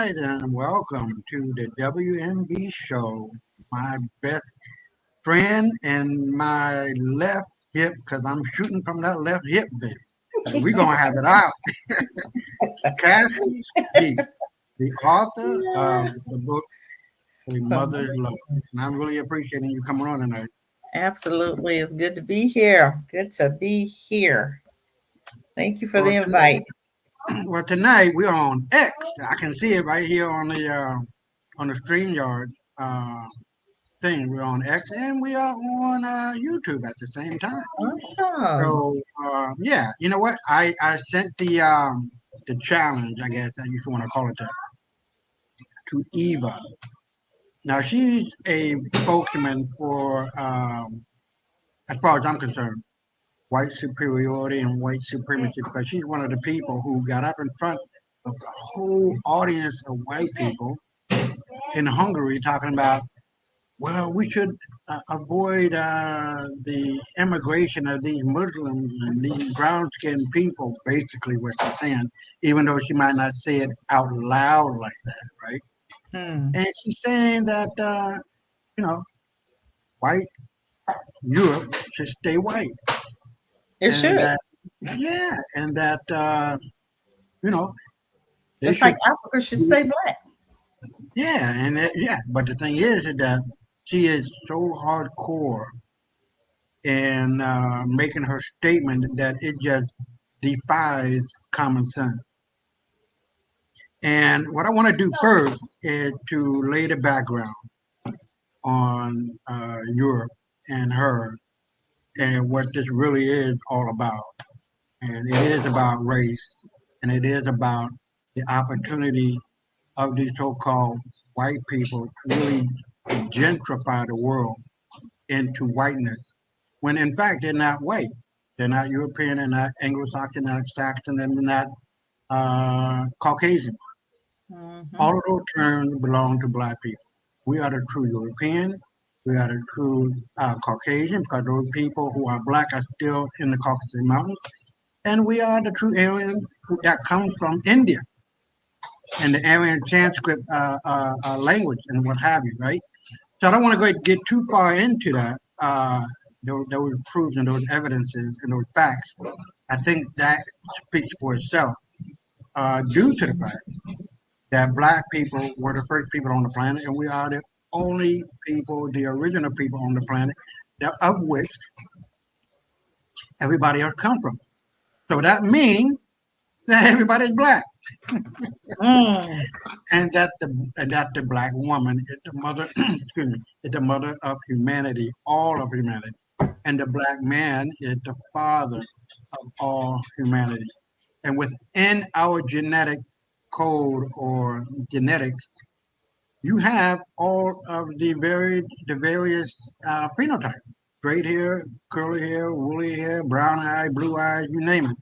right, and welcome to the WMB show. My best friend and my left hip, because I'm shooting from that left hip, baby. And we're going to have it out. Cassie Speak, the author of the book, A Mother's Love. And I'm really appreciating you coming on tonight. Absolutely. It's good to be here. Good to be here. Thank you for the Well, invite. tonight we're on X. I can see it right here on the StreamYard thing. We're on X and we are on YouTube at the same time. Awesome. So yeah, you know what? I sent the challenge, I guess that you want to call it that, to Eva. Now she's a spokesman for, as far as I'm concerned, white superiority and white supremacy because she's one of the people who got up in front of the whole audience of white people in Hungary talking about, well, we should avoid the immigration of these Muslims and these brown-skinned people, basically what she's saying, even though she might not say it out loud like that, right? Hmm. And she's saying that, white Europe should stay white. It And should. that, yeah, and that, you know, they Just like should, Africa should say black. yeah, yeah. But the thing is that she is so hardcore in making her statement that it just defies common sense. And what I want to do first is to lay the background on Europe and her and what this really is all about. And it is about race, and it is about the opportunity of these so-called white people to really gentrify the world into whiteness, when in fact they're not white. They're not European, they're not Anglo-Saxon, they're not Saxon, and they're not Caucasian. Hmm. All of those terms belong to black people. We are the true European. We are the true Caucasian because those people who are black are still in the Caucasus Mountains. And we are the true Aryan that comes from India and the Aryan Sanskrit language and what have you, right? So I don't want to get too far into that, those proofs and those evidences and those facts. I think that speaks for itself, due to the fact that black people were the first people on the planet, and we are the only people, the original people on the planet, of which everybody else come from. So that means that everybody's black, Mm. and that the black woman is the mother, excuse me, is the mother of humanity, all of humanity, and the black man is the father of all humanity. And within our genetic code or genetics, you have all of the various phenotypes: straight hair, curly hair, woolly hair, brown eye, blue eyes, you name it.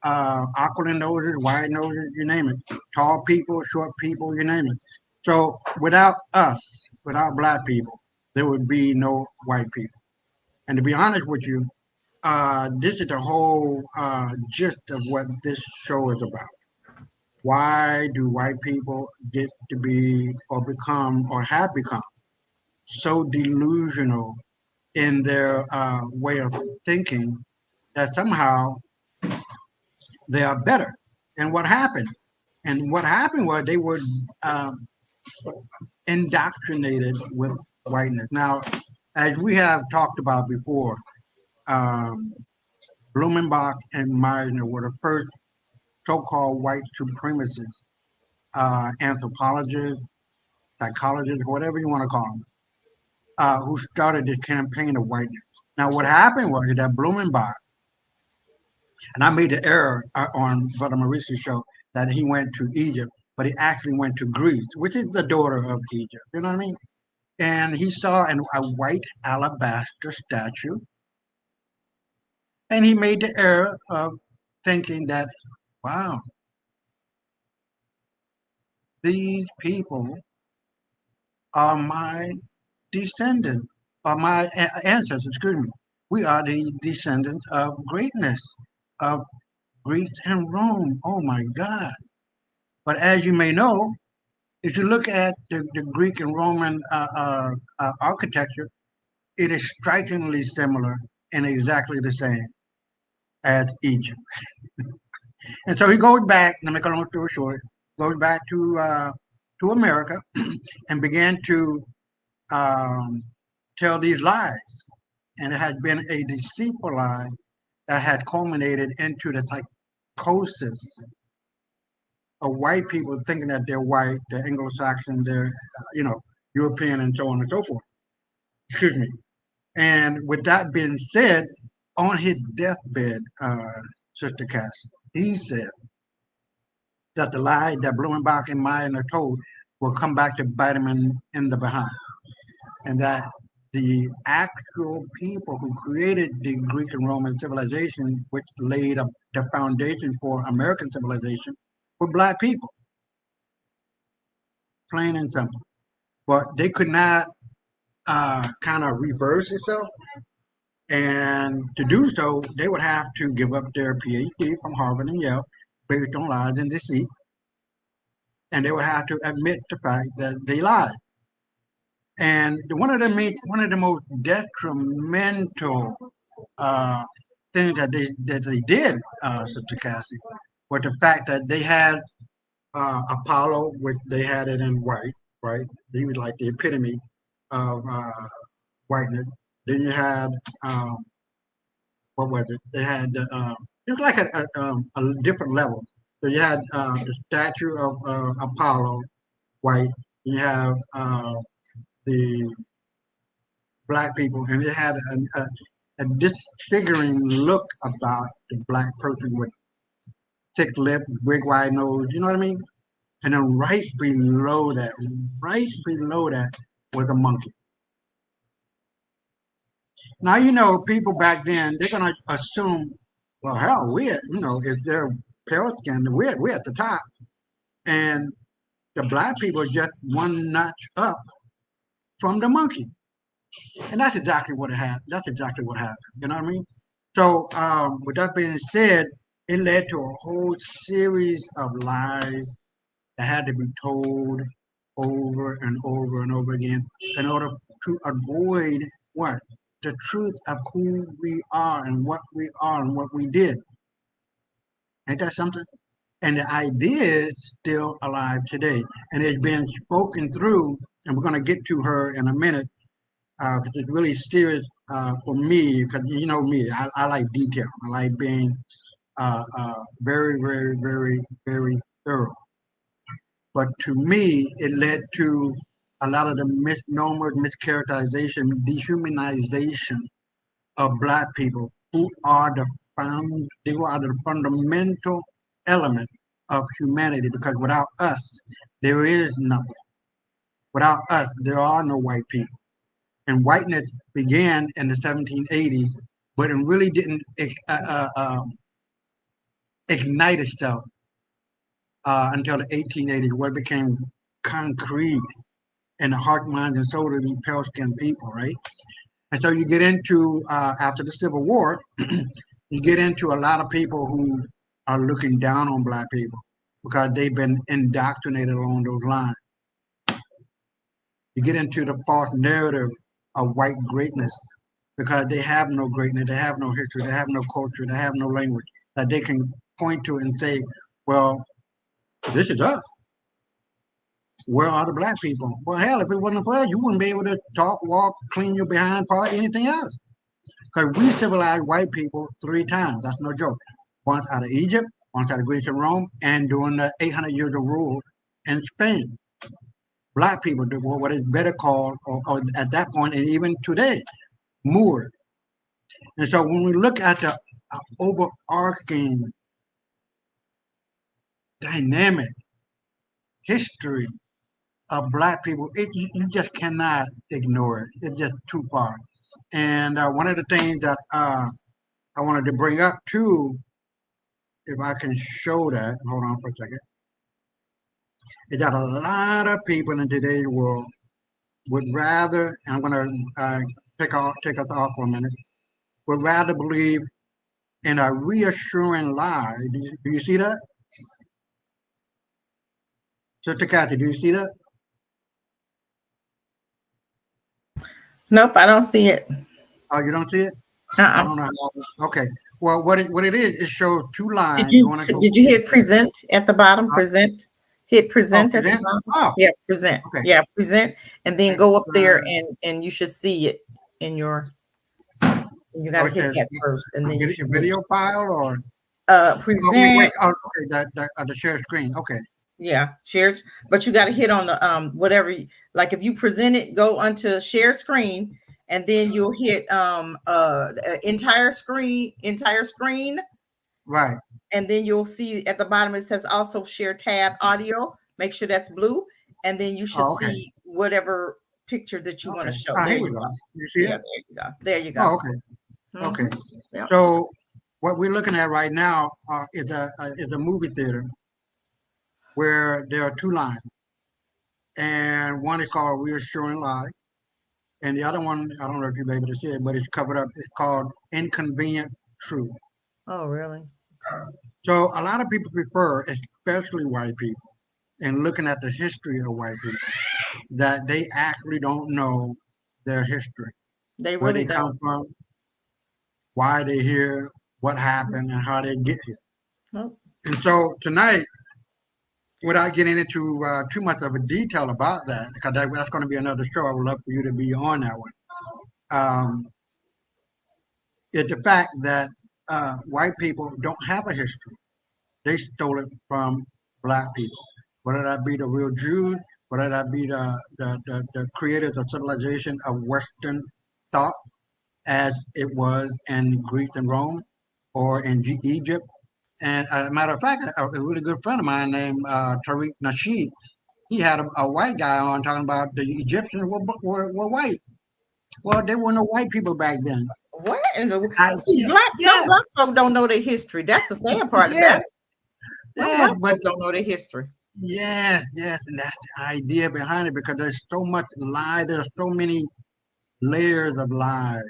Aquiline noses, wide noses, you name it. Tall people, short people, you name it. So without us, without black people, there would be no white people. And to be honest with you, this is the whole gist of what this show is about. Why do white people get to be or become or have become so delusional in their way of thinking that somehow they are better? And what happened? And what happened was they were um, indoctrinated with whiteness. Now, as we have talked about before, um, Blumenbach and Meisner were the first so-called white supremacists, anthropologists, psychologists, whatever you want to call them, who started the campaign of whiteness. Now, what happened was that Blumenbach, and I made the error on Brother Mauricio's show that he went to Egypt, but he actually went to Greece, which is the daughter of Egypt. You know what I mean? And he saw a white alabaster statue, and he made the error of thinking that, wow, these people are my descendants, are my ancestors, excuse me. We are the descendants of greatness, of Greece and Rome. Oh my God. But as you may know, If you look at the Greek and Roman architecture, it is strikingly similar and exactly the same as Egypt. And so he goes back, to make a long story short, goes back to America and began to um, tell these lies. And it has been a deceitful lie that had culminated into the psychosis of white people thinking that they're white, they're Anglo-Saxon, they're, European, and so on and so forth. Excuse me. And with that being said, on his deathbed, Sister Cass, he said that the lie that Blumenbach and Meyer told will come back to bite him in the behind. And that the actual people who created the Greek and Roman civilization, which laid the foundation for American civilization, were black people, plain and simple. But they could not kind of reverse itself. And to do so, they would have to give up their PhD from Harvard and Yale based on lies and deceit. And they would have to admit the fact that they lied. And one of the most detrimental uh, things that they did, Sister Cassie, was the fact that they had Apollo, which they had it in white, right? He was like the epitome of whiteness. Then you had what was it? They had it was like a different level. So you had the statue of Apollo, white. You have the black people, and it had a disfiguring look about the black person with thick lip, big wide nose. You know what I mean? And then right below that was a monkey. Now you know people back then they're gonna assume, well, hell, if they're pale skinned, we're at the top, and the black people are just one notch up from the monkey, and that's exactly what it happened. That's exactly what happened. You know what I mean? So, with that being said, it led to a whole series of lies that had to be told over and over and over again in order to avoid what? The truth of who we are and what we are and what we did. Ain't that something? And the idea is still alive today. And it's been spoken through, and we're going to get to her in a minute because it's really serious for me because you know me, I like detail. I like being very, very, very, very thorough. But to me, it led to a lot of the misnomers, mischaracterization, dehumanization of black people who are the fundamental element of humanity because without us, there is nothing. Without us, there are no white people. And whiteness began in the 1780s, but it really didn't ignite itself until the 1880s, where it became concrete in the heart, minds, and soul of these pale skinned people, right? And so you get into, after the Civil War, you get into a lot of people who are looking down on black people because they've been indoctrinated along those lines. You get into the false narrative of white greatness because they have no greatness, they have no history, they have no culture, they have no language that they can point to and say, well, this is us. Where are the black people? Well, hell, if it wasn't for us, you wouldn't be able to talk, walk, clean your behind part, anything else. Because we civilized white people 3 times. That's no joke. Once out of Egypt, once out of Greece and Rome, and during the 800 years of rule in Spain. Black people did what is better called, or at that point, and even today, Moors. And so when we look at the overarching dynamic history of black people, you just cannot ignore it. It's just too far. And one of the things that I wanted to bring up too, if I can show that, hold on for a second, is that a lot of people in today's world would rather, and I'm going to take us off for a minute, would rather believe in a reassuring lie. Do you see that? Sister Kathy, do you see that? Nope, I don't see it. Oh, you don't see it? I Uh-uh. don't know how. Okay. Well, what it is, it shows two Did lines you going into. did you hit present at the bottom? Uh, Present. Hit oh, present at the present. bottom. Oh, Yeah, present. okay. Yeah, present, and then Okay. go up there and you should see it in your. You got Oh, to it hit says that first, and then you should be video file or. Oh, wait. present. Oh, okay. The share screen. Okay. Yeah, shares, but you got to hit on the whatever. Like if you present it, go onto share screen, and then you'll hit entire screen, Right. and then you'll see at the bottom it says also share tab audio. Make sure that's blue, and then you should Oh, okay. see whatever picture that you want to Okay. show. Ah, There here we you go. go. You see Yeah, it? there you go. There you go. Oh, okay. Hmm. Okay. Yep. So what we're looking at right now is a movie theater where there are two lines, and one is called Reassuring Live, and the other one, I don't know if you'll be able to see it, but it's covered up. It's called Inconvenient Truth. Oh, really? Okay. So a lot of people prefer, especially white people, and looking at the history of white people, that they actually don't know their history, They where really they come don't. from, why they're here, what happened, and how they get here. Nope. And so tonight, without getting into too much of a detail about that, because that's going to be another show, I would love for you to be on that one. Um, it's the fact that white people don't have a history. They stole it from black people, whether that be the real Jews, whether that be the creators of civilization of Western thought, as it was in Greece and Rome or in Egypt. And as a matter of fact, a really good friend of mine named Tariq Nasheed, he had a white guy on talking about the Egyptians were white. Well, there were no white people back then. What in the see Yeah, black some yeah, black folk don't know their history. That's the sad part about yeah, it. Some yeah, black but folk don't know their history. yes, yes, and that's the idea behind it because there's so much lie. There's so many layers of lies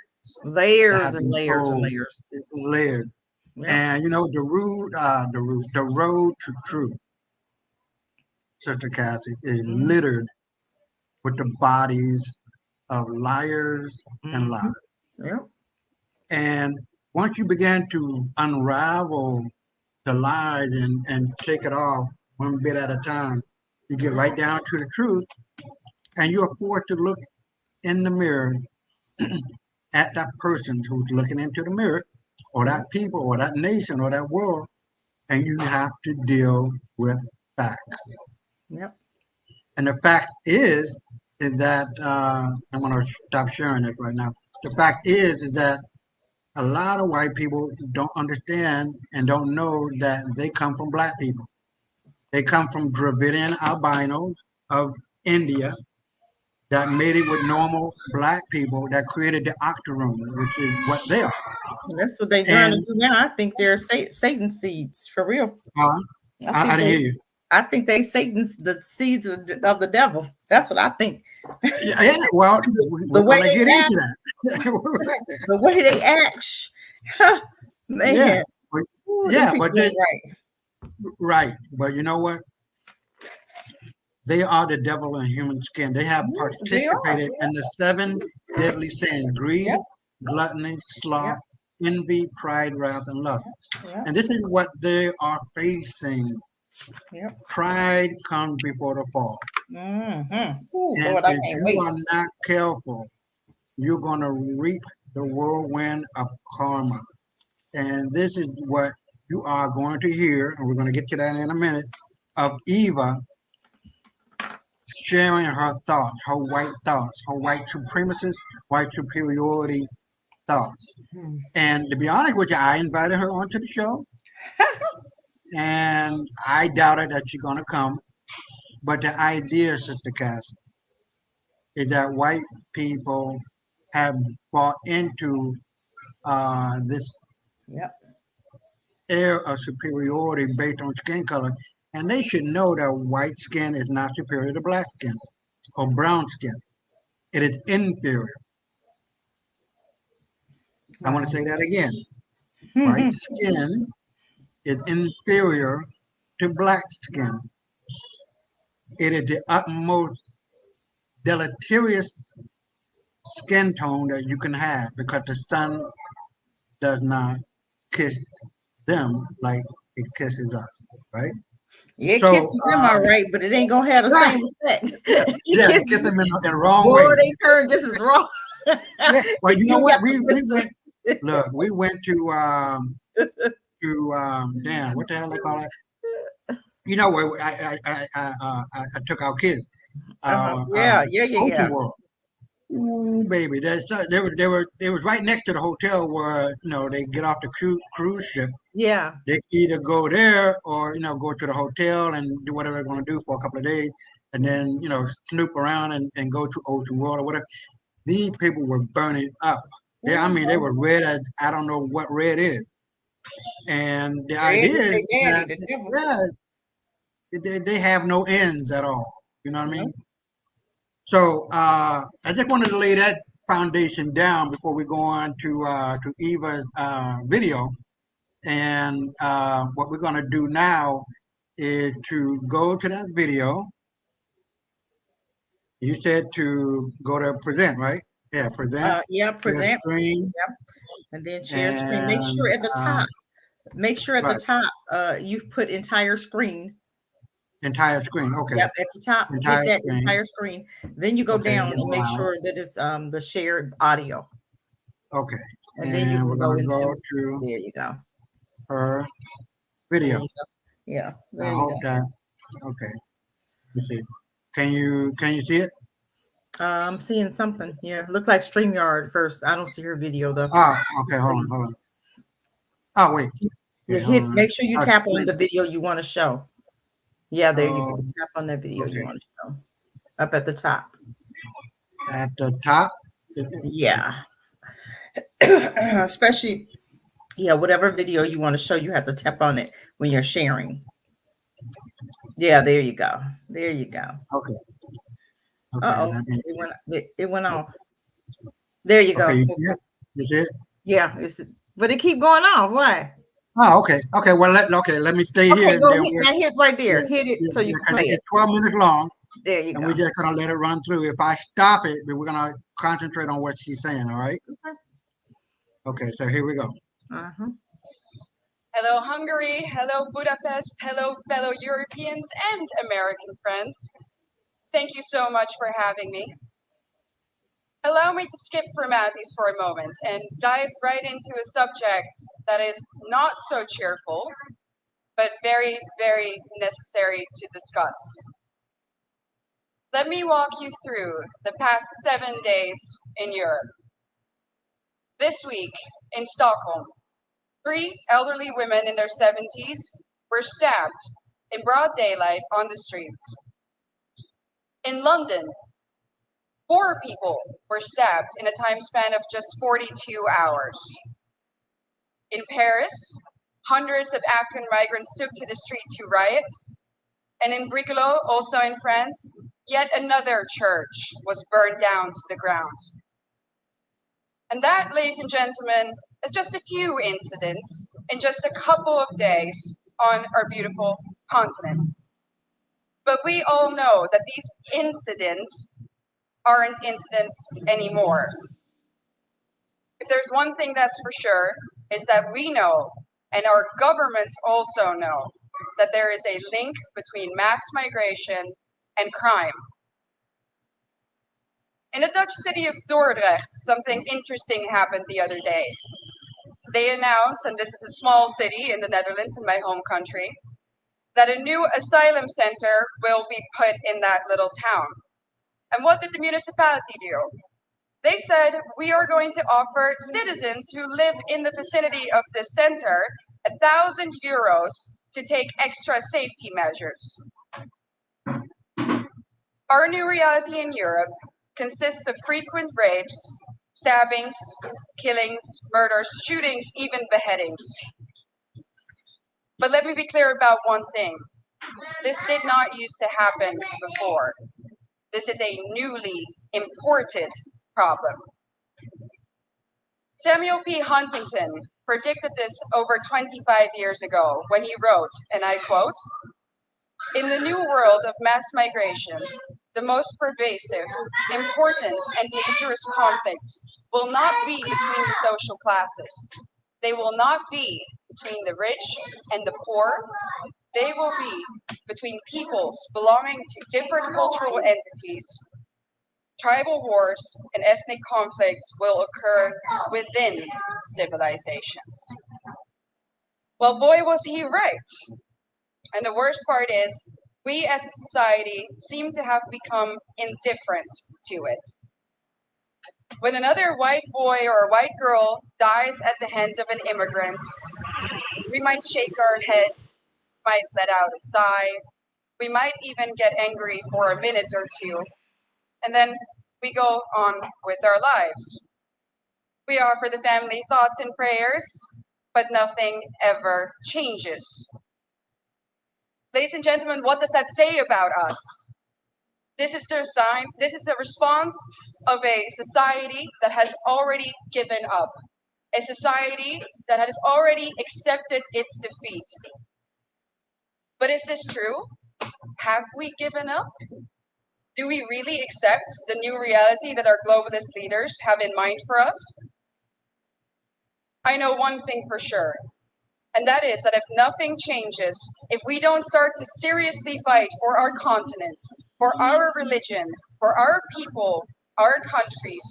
that Layers have and been layers and told. layers. It's layered, Yep. and you know the road to truth, Sister Cassie, is Mhm. littered with the bodies of liars and lies. Mhm. Yep. And once you begin to unravel the lies and take it off one bit at a time, you get right down to the truth, and you're forced to look in the mirror at that person who's looking into the mirror, or Yep. that people, or that nation, or that world, and you have to deal with facts. Yep. And the fact is that I'm going to stop sharing it right now. The fact is that a lot of white people don't understand and don't know that they come from black people. They come from Dravidian albinos of India that made it with normal black people that created the octoroon, which is what they are. That's what they're trying to And do now. I think they're Satan seeds for real. uh, I I think didn't they hear you. I think they Satan's the seeds of the devil. That's what I think. Yeah, yeah, well, The we're way going to get they into act, that. the way they act, Yeah, man. but, Ooh, them yeah, but people they, ain't right. right. But you know what? They are the devil in human skin. They have They are. participated in the seven deadly sins: greed, Yep. gluttony, sloth, Yep. envy, pride, wrath, and lust. Yep. And this is what they are facing. Yep. Pride comes before the fall. Mm-hmm. Oh And Lord, I if can't you wait. are not careful, you're going to reap the whirlwind of karma. And this is what you are going to hear, and we're going to get to that in a minute, of Eva sharing her white supremacist, white superiority thoughts. Hmm. And to be honest with you, I invited her onto the show, and I doubted that she's going to come. But the idea, Sister Cass, is that white people have bought into this Yep. air of superiority based on skin color, and they should know that white skin is not superior to black skin or brown skin. It is inferior. I want to Wow. say that again. White skin is inferior to black skin. it is the utmost deleterious skin tone that you can have because the sun does not kiss them like it kisses us, right? Yeah, it So, kisses them all right, but it ain't gonna have the right, same effect. yeah, It yeah, it kisses kisses them, them in the wrong boy, way. they turn just as wrong. Yeah, well, You you know still what? got We the went, look, we went to damn, what the hell they call it? You know where I took our kids, Yeah, yeah, yeah, Ocean yeah. World. Ooh, baby, they was right next to the hotel where they get off the cruise ship. Yeah. They either go there or go to the hotel and do whatever they're going to do for a couple of days, and then snoop around and go to Ocean World or whatever. These people were burning up. I mean, they were red as I don't know what red is. And the Red idea is is their daddy, that the devil. yeah, they have no ends at all. You know what I No. mean? So I just wanted to lay that foundation down before we go on to Eva's video. And what we're going to do now is to go to that video. You said to go to present, right? Yeah, present, Yeah, share present. screen, Yep. And then share screen. Make sure and at the top. Make sure at the right, top, you put entire screen. entire screen. Okay, Yep, at the top, hit entire that screen. entire screen. Then you go Okay, down and make wow. sure that it's the shared audio. Okay, And then you and we're can go gonna into go to there you go. her There video. you go. Yeah, I there you hope go. that okay. Let's see. Can you see it? I'm seeing something. Yeah, look like StreamYard first. I don't see her video though. Ah, okay. Hold on. Oh wait. Yeah, Okay, hold hit. on. Make sure you Oh, tap on the video you want to show. Yeah, there you oh, go. Tap on that video you okay. want to show up at the top. At the top. Yeah, especially yeah, whatever video you want to show, you have to tap on it when you're sharing. Yeah, there you go. There you go. Okay. Okay. Uh oh, Let me. it went off. There you Okay. go. You see Okay. it? You see it? Yeah, but it keep going off. Why? Oh, okay. Okay. Well, let me stay here Okay, and go then hit we're that hit right there. yeah Hit it yeah so you yeah can because play it. it's 12 minutes long There you and we're go. just gonna let it run through. If I stop it, then we're gonna concentrate on what she's saying. All right. Okay. Okay. So here we go. Uh-huh. Hello, Hungary. Hello, Budapest. Hello, fellow Europeans and American friends. Thank you so much for having me. Allow me to skip formalities for a moment and dive right into a subject that is not so cheerful, but very, very necessary to discuss. Let me walk you through the past 7 days in Europe. This week in Stockholm, 3 elderly women in their 70s were stabbed in broad daylight on the streets. In London, 4 people were stabbed in a time span of just 42 hours. In Paris, hundreds of African migrants took to the street to riot. And in Brigalow, also in France, yet another church was burned down to the ground. And that, ladies and gentlemen, is just a few incidents in just a couple of days on our beautiful continent. But we all know that these incidents aren't incidents anymore. If there's one thing that's for sure, is that we know, and our governments also know, that there is a link between mass migration and crime. In the Dutch city of Dordrecht, something interesting happened the other day. They announced, and this is a small city in the Netherlands, in my home country, that a new asylum center will be put in that little town. And what did the municipality do? They said, we are going to offer citizens who live in the vicinity of this center €1,000 to take extra safety measures. Our new reality in Europe consists of frequent rapes, stabbings, killings, murders, shootings, even beheadings. But let me be clear about one thing. This did not used to happen before. This is a newly imported problem. Samuel P. Huntington predicted this over 25 years ago when he wrote, and I quote, In the new world of mass migration, the most pervasive, important, and dangerous conflicts will not be between the social classes. They will not be between the rich and the poor. They will be between peoples belonging to different cultural entities. Tribal wars and ethnic conflicts will occur within civilizations. Well, boy, was he right. And the worst part is, we as a society seem to have become indifferent to it. When another white boy or white girl dies at the hands of an immigrant, we might shake our head, might let out a sigh, we might even get angry for a minute or two, and then we go on with our lives. We offer the family thoughts and prayers, but nothing ever changes. Ladies and gentlemen, what does that say about us? This is the sign, this is the response of a society that has already given up, a society that has already accepted its defeat. But is this true? Have we given up? Do we really accept the new reality that our globalist leaders have in mind for us? I know one thing for sure, and that is that if nothing changes, if we don't start to seriously fight for our continent, for our religion, for our people, our countries,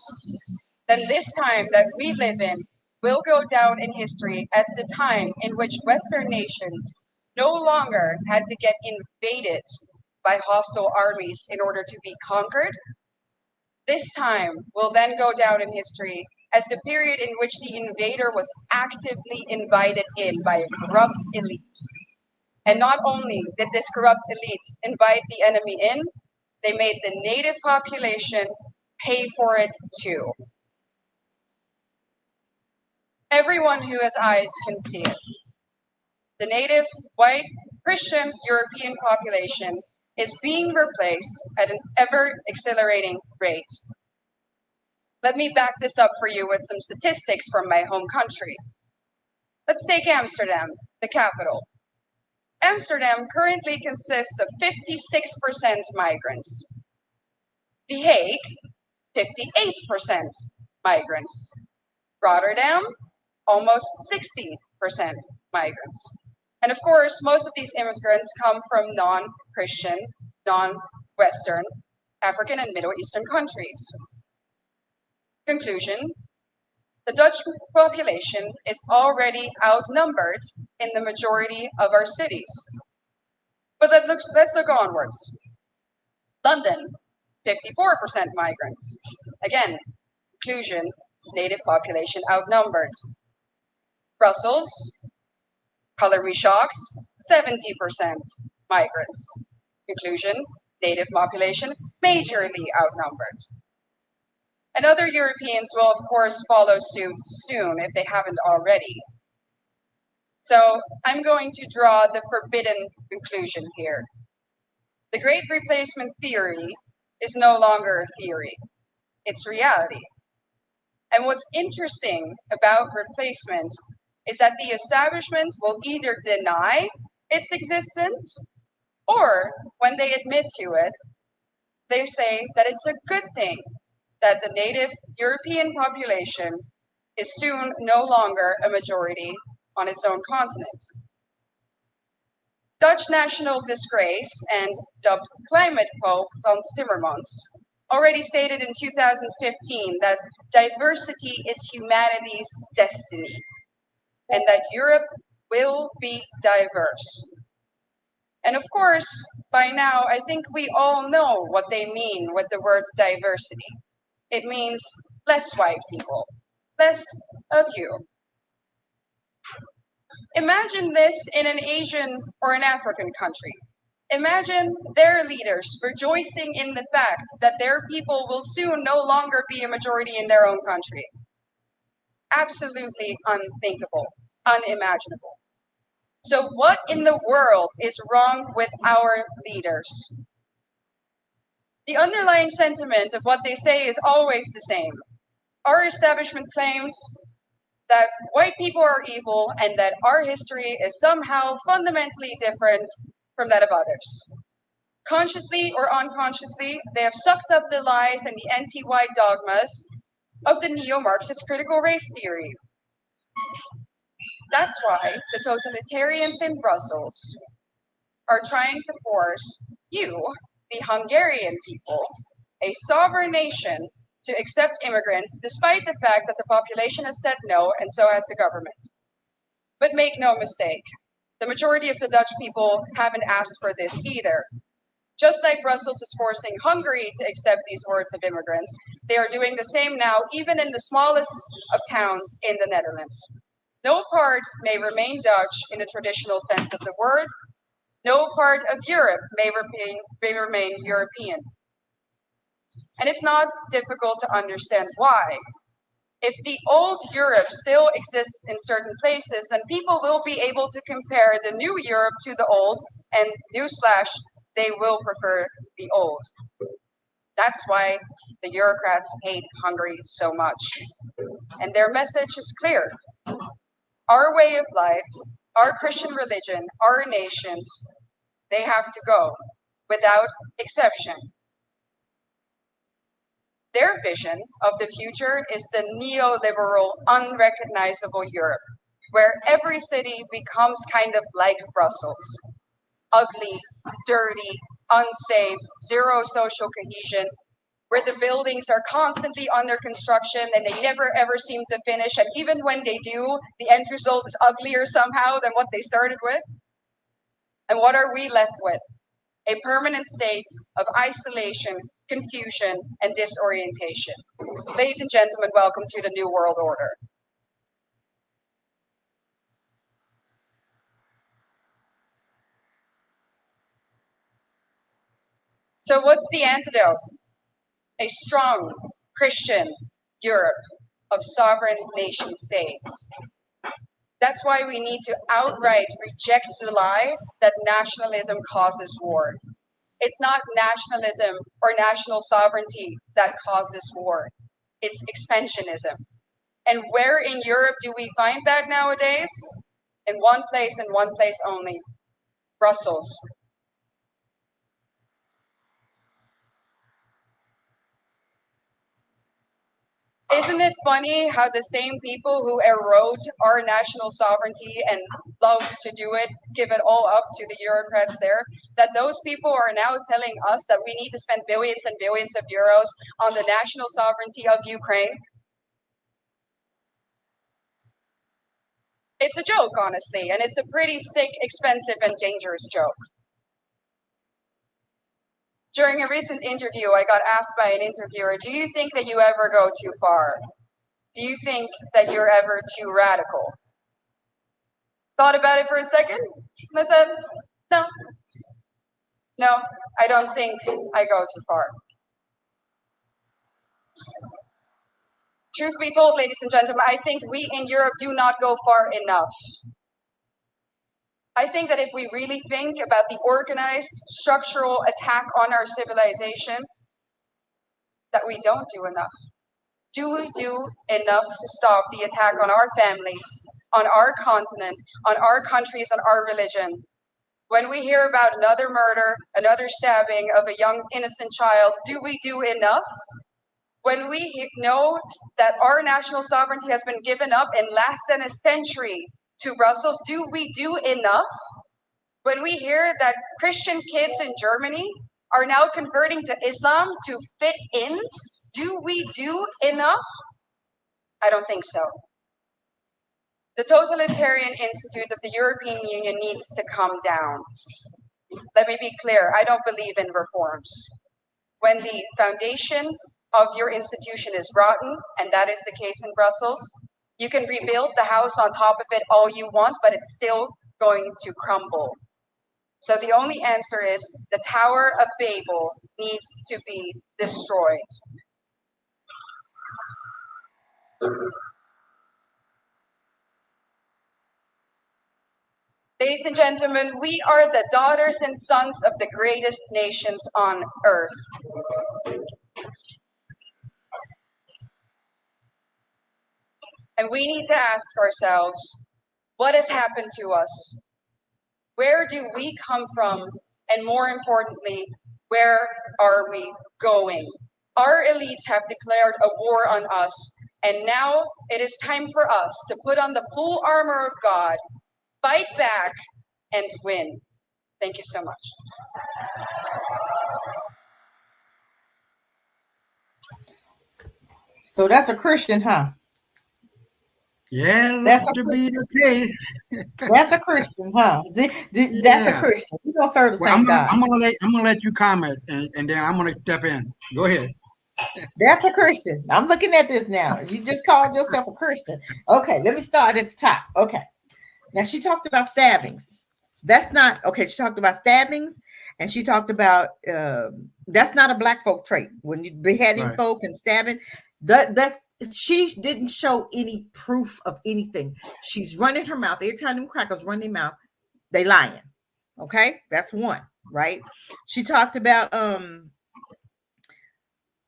then this time that we live in will go down in history as the time in which Western nations no longer had to get invaded by hostile armies in order to be conquered. This time will then go down in history as the period in which the invader was actively invited in by a corrupt elite. And not only did this corrupt elite invite the enemy in, they made the native population pay for it too. Everyone who has eyes can see it. The native, white, Christian European population is being replaced at an ever accelerating rate. Let me back this up for you with some statistics from my home country. Let's take Amsterdam, the capital. Amsterdam currently consists of 56% migrants. The Hague, 58% migrants. Rotterdam, almost 60% migrants. And of course, most of these immigrants come from non-Christian, non-Western, African and Middle Eastern countries. Conclusion, the Dutch population is already outnumbered in the majority of our cities. But let's look onwards. London, 54% migrants. Again, conclusion, native population outnumbered. Brussels, color me shocked, 70% migrants. Conclusion, native population majorly outnumbered. And other Europeans will, of course, follow suit soon if they haven't already. So I'm going to draw the forbidden conclusion here. The Great Replacement theory is no longer a theory, it's reality. And what's interesting about replacement is that the establishment will either deny its existence, or when they admit to it, they say that it's a good thing that the native European population is soon no longer a majority on its own continent. Dutch national disgrace and dubbed climate pope Frans Timmermans already stated in 2015 that diversity is humanity's destiny and that Europe will be diverse. And of course, by now, I think we all know what they mean with the words diversity. It means less white people, less of you. Imagine this in an Asian or an African country. Imagine their leaders rejoicing in the fact that their people will soon no longer be a majority in their own country. Absolutely unthinkable, unimaginable. So what in the world is wrong with our leaders? The underlying sentiment of what they say is always the same. Our establishment claims that white people are evil and that our history is somehow fundamentally different from that of others. Consciously or unconsciously, they have sucked up the lies and the anti-white dogmas of the neo-Marxist critical race theory. That's why the totalitarians in Brussels are trying to force you, the Hungarian people, a sovereign nation, to accept immigrants, despite the fact that the population has said no, and so has the government. But make no mistake, the majority of the Dutch people haven't asked for this either. Just like Brussels is forcing Hungary to accept these hordes of immigrants, they are doing the same now, even in the smallest of towns in the Netherlands. No part may remain Dutch in the traditional sense of the word. No part of Europe may remain European. And it's not difficult to understand why. If the old Europe still exists in certain places, then people will be able to compare the new Europe to the old, and newsflash, they will prefer the old. That's why the Eurocrats hate Hungary so much. And their message is clear. Our way of life, our Christian religion, our nations, they have to go, without exception. Their vision of the future is the neoliberal, unrecognizable Europe, where every city becomes kind of like Brussels. Ugly, dirty, unsafe, zero social cohesion, where the buildings are constantly under construction and they never ever seem to finish. And even when they do, the end result is uglier somehow than what they started with. And what are we left with? A permanent state of isolation, confusion, and disorientation. Ladies and gentlemen, welcome to the New World Order. So what's the antidote? A strong Christian Europe of sovereign nation states. That's why we need to outright reject the lie that nationalism causes war. It's not nationalism or national sovereignty that causes war. It's expansionism. And where in Europe do we find that nowadays? In one place and one place only, Brussels. Isn't it funny how the same people who erode our national sovereignty and love to do it, give it all up to the Eurocrats there, that those people are now telling us that we need to spend billions and billions of euros on the national sovereignty of Ukraine? It's a joke, honestly, and it's a pretty sick, expensive, and dangerous joke. During a recent interview, I got asked by an interviewer, do you think that you ever go too far? Do you think that you're ever too radical? Thought about it for a second, and I said, no. No, I don't think I go too far. Truth be told, ladies and gentlemen, I think we in Europe do not go far enough. I think that if we really think about the organized structural attack on our civilization, that we don't do enough. Do we do enough to stop the attack on our families, on our continent, on our countries, on our religion? When we hear about another murder, another stabbing of a young innocent child, do we do enough? When we know that our national sovereignty has been given up in less than a century to Brussels, do we do enough? When we hear that Christian kids in Germany are now converting to Islam to fit in, do we do enough? I don't think so. The totalitarian institute of the European Union needs to come down. Let me be clear, I don't believe in reforms. When the foundation of your institution is rotten, and that is the case in Brussels, you can rebuild the house on top of it all you want, but it's still going to crumble. So the only answer is the Tower of Babel needs to be destroyed. Ladies and gentlemen, we are the daughters and sons of the greatest nations on earth. And we need to ask ourselves, what has happened to us? Where do we come from? And more importantly, where are we going? Our elites have declared a war on us, and now it is time for us to put on the full armor of God, fight back, and win. Thank you so much. So that's a Christian, huh? Yeah, That's looks a to be the case. that's a Christian, huh? That's a Yeah. Christian. We don't serve the Well, same God. I'm gonna let you comment, and then I'm gonna step in. Go ahead. That's a Christian. I'm looking at this now. You just called yourself a Christian. Okay, let me start at the top. Okay. Now she talked about stabbings. That's not okay. She talked about stabbings, and she talked about that's not a black folk trait. When you beheading Right. folk and stabbing, that's she didn't show any proof of anything. She's running her mouth every time them crackers run their mouth. They lying. Okay, that's one. Right. She talked about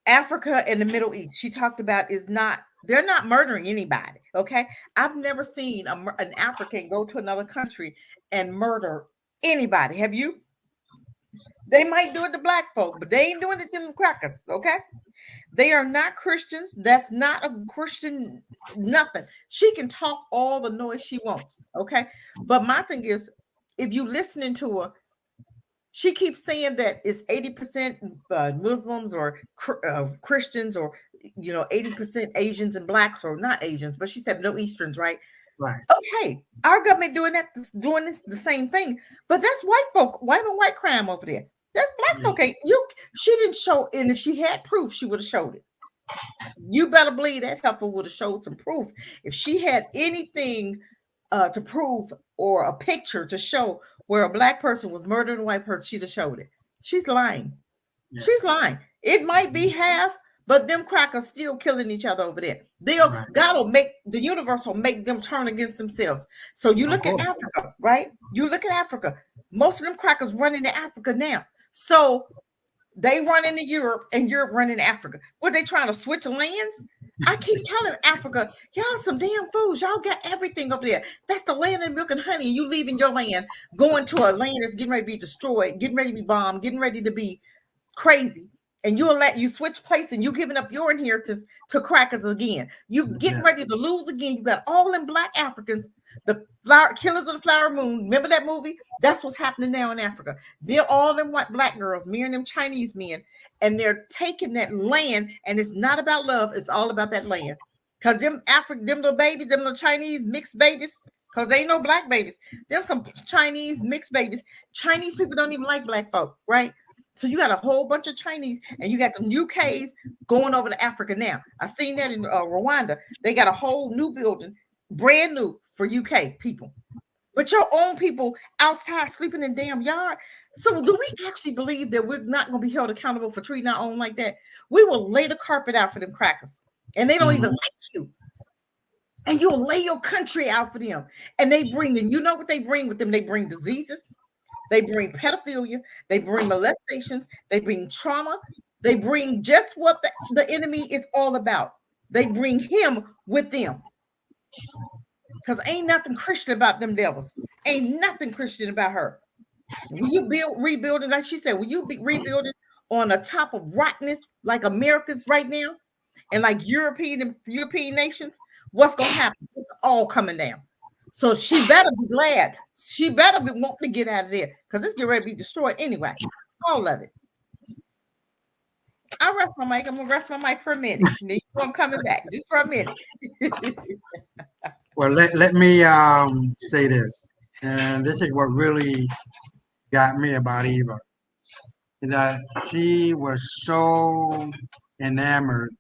Africa and the Middle East. She talked about is not they're not murdering anybody. Okay, I've never seen an African go to another country and murder anybody. Have you? They might do it to black folk, but they ain't doing it to them crackers. Okay, they are not Christians. That's not a Christian. Nothing. She can talk all the noise she wants. Okay, but my thing is, if you listening to her, she keeps saying that it's 80% Muslims or Christians or 80% Asians and blacks, or not Asians, but she said no Easterns, right? Right. Okay, our government doing this the same thing, but that's white folk, white on white crime over there. That's black folk. Okay, she didn't show, and if she had proof, she would have showed it. You better believe that heifer would have showed some proof if she had anything to prove or a picture to show where a black person was murdering a white person. She'd have showed it. She's lying. Yeah. She's lying. It might be half, but them crackers still killing each other over there. Right. God will make the universe will make them turn against themselves. So you look at Africa, right? You look at Africa. Most of them crackers run into Africa now. So they run into Europe and Europe run into Africa. What, they trying to switch lands? I keep telling Africa, y'all some damn fools. Y'all got everything over there. That's the land of milk and honey. You leaving your land, going to a land that's getting ready to be destroyed, getting ready to be bombed, getting ready to be crazy. And you'll let you switch place, and you giving up your inheritance to crackers again. You getting ready to lose again. You got all them black Africans, the flower killers of the flower moon. Remember that movie? That's what's happening now in Africa. They're all them white black girls marrying them Chinese men, and they're taking that land. And it's not about love; it's all about that land. Cause them little babies, them little Chinese mixed babies. Cause they ain't no black babies. Them some Chinese mixed babies. Chinese people don't even like black folk, right? So you got a whole bunch of Chinese, and you got the UKs going over to Africa now. I seen that in Rwanda. They got a whole new building, brand new for UK people. But your own people outside sleeping in damn yard. So do we actually believe that we're not going to be held accountable for treating our own like that? We will lay the carpet out for them crackers, and they don't even like you. And you'll lay your country out for them. And they bring, and you know what they bring with them? They bring diseases. They bring pedophilia, they bring molestations, they bring trauma, they bring just what the enemy is all about. They bring him with them. Because ain't nothing Christian about them devils. Ain't nothing Christian about her. When you rebuilding, like she said, when you be rebuilding on the top of rottenness, like Americans right now, and like European nations, what's gonna happen? It's all coming down. So she better be glad. She better be wanting to get out of there, because it's getting ready to be destroyed anyway. All of it. I'll rest my mic. I'm gonna rest my mic for a minute. I'm coming back just for a minute. Well, let me say this, and this is what really got me about Eva. That she was so enamored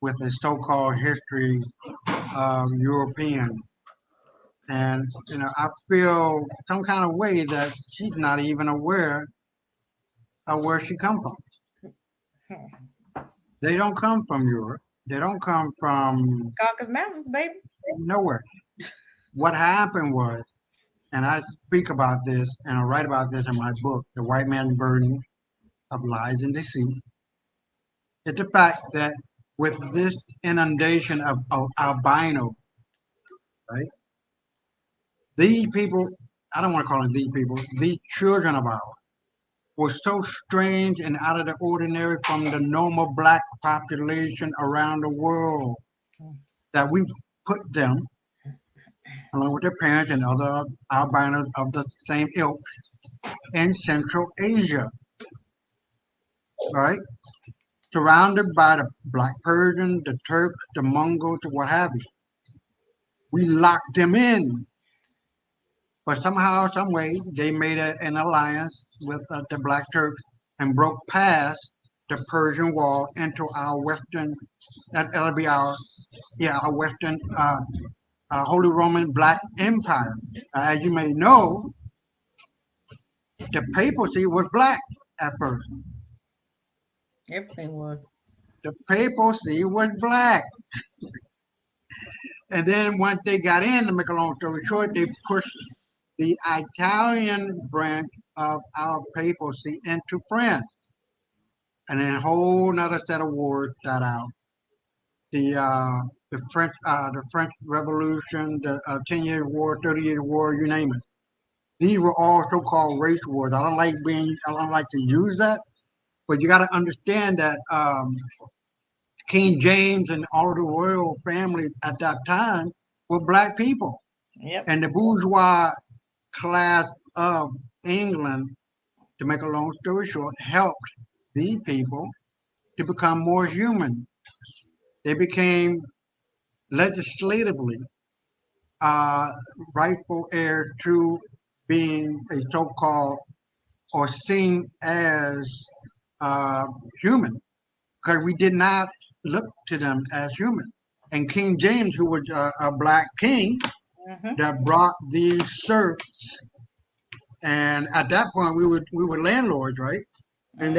with the so-called history of European. And, I feel some kind of way that she's not even aware of where she come from. They don't come from Europe. They don't come from Caucasus Mountains, baby. nowhere. What happened was, and I speak about this and I write about this in my book, The White Man's Burden of Lies and Deceit, it's the fact that with this inundation of albino, right? These people I don't want to call them these people, these children of ours were so strange and out of the ordinary from the normal black population around the world that we put them, along with their parents and other albinos of the same ilk, in Central Asia, right? Surrounded by the Black Persians, the Turks, the Mongols, what have you. We locked them in. But somehow, some way, they made an alliance with the Black Turks and broke past the Persian Wall into our Western, that'll be our Western Holy Roman Black Empire. As you may know, the papacy was black at first. Everything was. The papacy was black. And then once they got in, to make a long story short, they pushed the Italian branch of our papacy into France. And then a whole nother set of wars got out. The French Revolution, the 10 Years War, 30 Years War, you name it. These were all so-called race wars. I don't like to use that, but you got to understand that King James and all of the royal families at that time were black people. Yep. And the bourgeois class of England, to make a long story short, helped these people to become more human. They became legislatively rightful heir to being a so-called or seen as human, because we did not look to them as human. And King James, who was a black king, that brought these serfs, and at that point we were landlords, right? And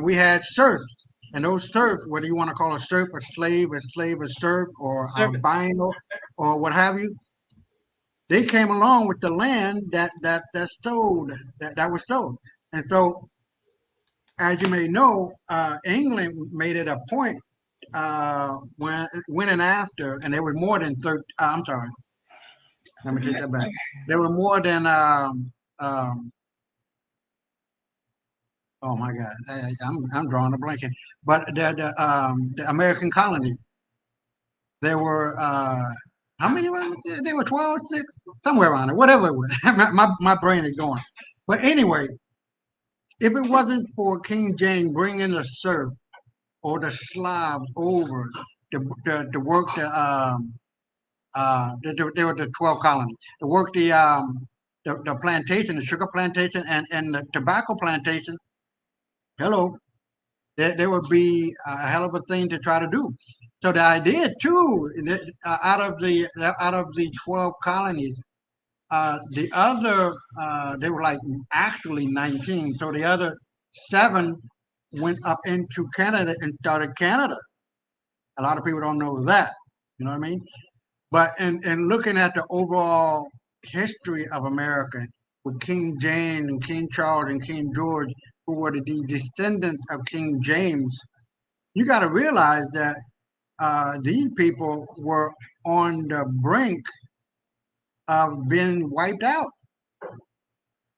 we had serfs, and those serfs, whether you want to call a serf a slave, a serf, or albino, or what have you, they came along with the land that was sold. And so, as you may know, England made it a point when and after, and there was more than 30. I'm sorry. Let me take that back. There were more than oh my God, I'm drawing a blank here. But the American colonies, there were how many? There were 12, 6, somewhere around it, whatever it was. my brain is going. But anyway, if it wasn't for King James bringing the serf or the Slavs over to work there were the 12 colonies to work the plantation, the sugar plantation, and the tobacco plantation. Hello, there would be a hell of a thing to try to do. So the idea too, out of the 12 colonies, the other they were like actually 19. So the other 7 went up into Canada and started Canada. A lot of people don't know that. You know what I mean? But in looking at the overall history of America with King James and King Charles and King George, who were the descendants of King James, you got to realize that these people were on the brink of being wiped out.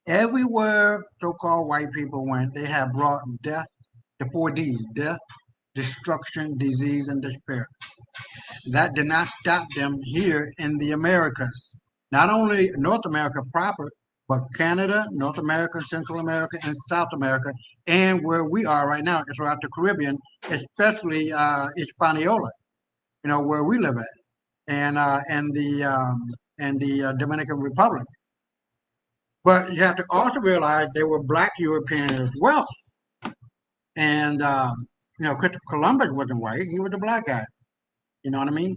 Everywhere so-called white people went, they have brought death, the 4 Ds, death, destruction, disease, and despair. That did not stop them here in the Americas. Not only North America proper, but Canada, North America, Central America, and South America, and where we are right now, throughout the Caribbean, especially Hispaniola, where we live at, and the Dominican Republic. But you have to also realize they were black Europeans as well. And Christopher Columbus wasn't white; he was a black guy. You know what I mean?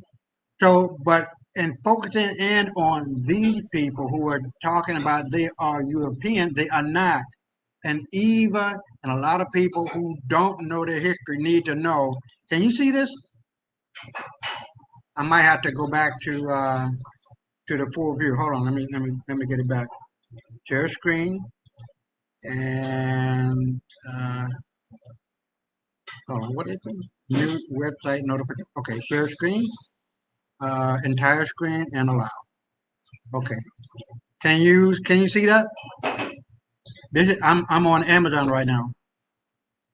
So, but in focusing in on these people who are talking about they are European, they are not. And Eva and a lot of people who don't know their history need to know. Can you see this? I might have to go back to the full view. Hold on, let me get it back. Share screen and hold on. What is it? New website notification. Okay, share screen. Entire screen and allow. Okay. Can you see that? This is I'm on Amazon right now.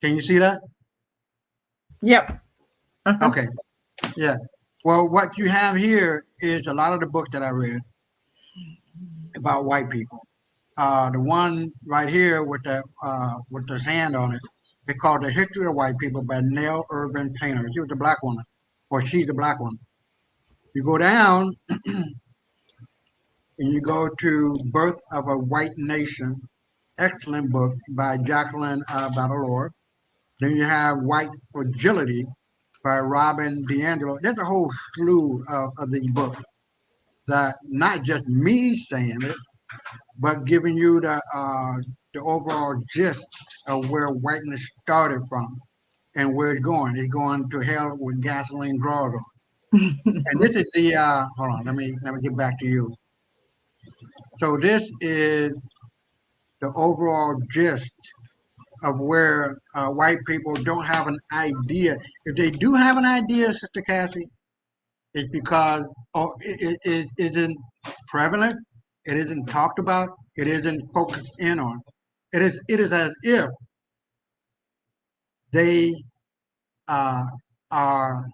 Can you see that? Yep. Uh-huh. Okay. Yeah. Well, what you have here is a lot of the books that I read about white people. The one right here with this hand on it, it's called "The History of White People" by Nell Irvin Painter. She was a black woman, or she's a black woman. You go down and you go to "Birth of a White Nation," excellent book by Jacqueline Batalor. Then you have "White Fragility" by Robin DiAngelo. There's a whole slew of these books that not just me saying it, but giving you the overall gist of where whiteness started from and where it's going. It's going to hell with gasoline draws on. And this is the hold on, let me get back to you. So this is the overall gist of where white people don't have an idea. If they do have an idea, Sister Cassie, it's because it isn't prevalent, it isn't talked about, it isn't focused in on. It is as if they are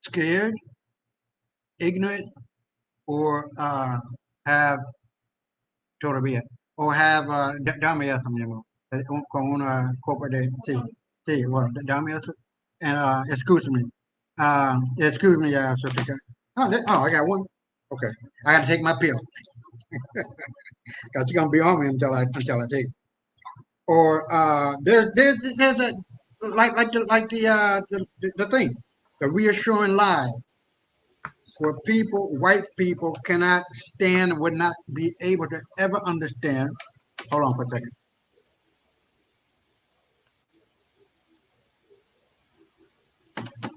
scared, ignorant, or have todavía, or have dame eso, mi amor, con una copa de sí, sí, well, dame eso, and excuse me, Sister Cassie. Oh, I got one. Okay, I got to take my pill because it's gonna be on me until I take it. Or there's a the thing, the reassuring lie where white people cannot stand, would not be able to ever understand. Hold on for a second.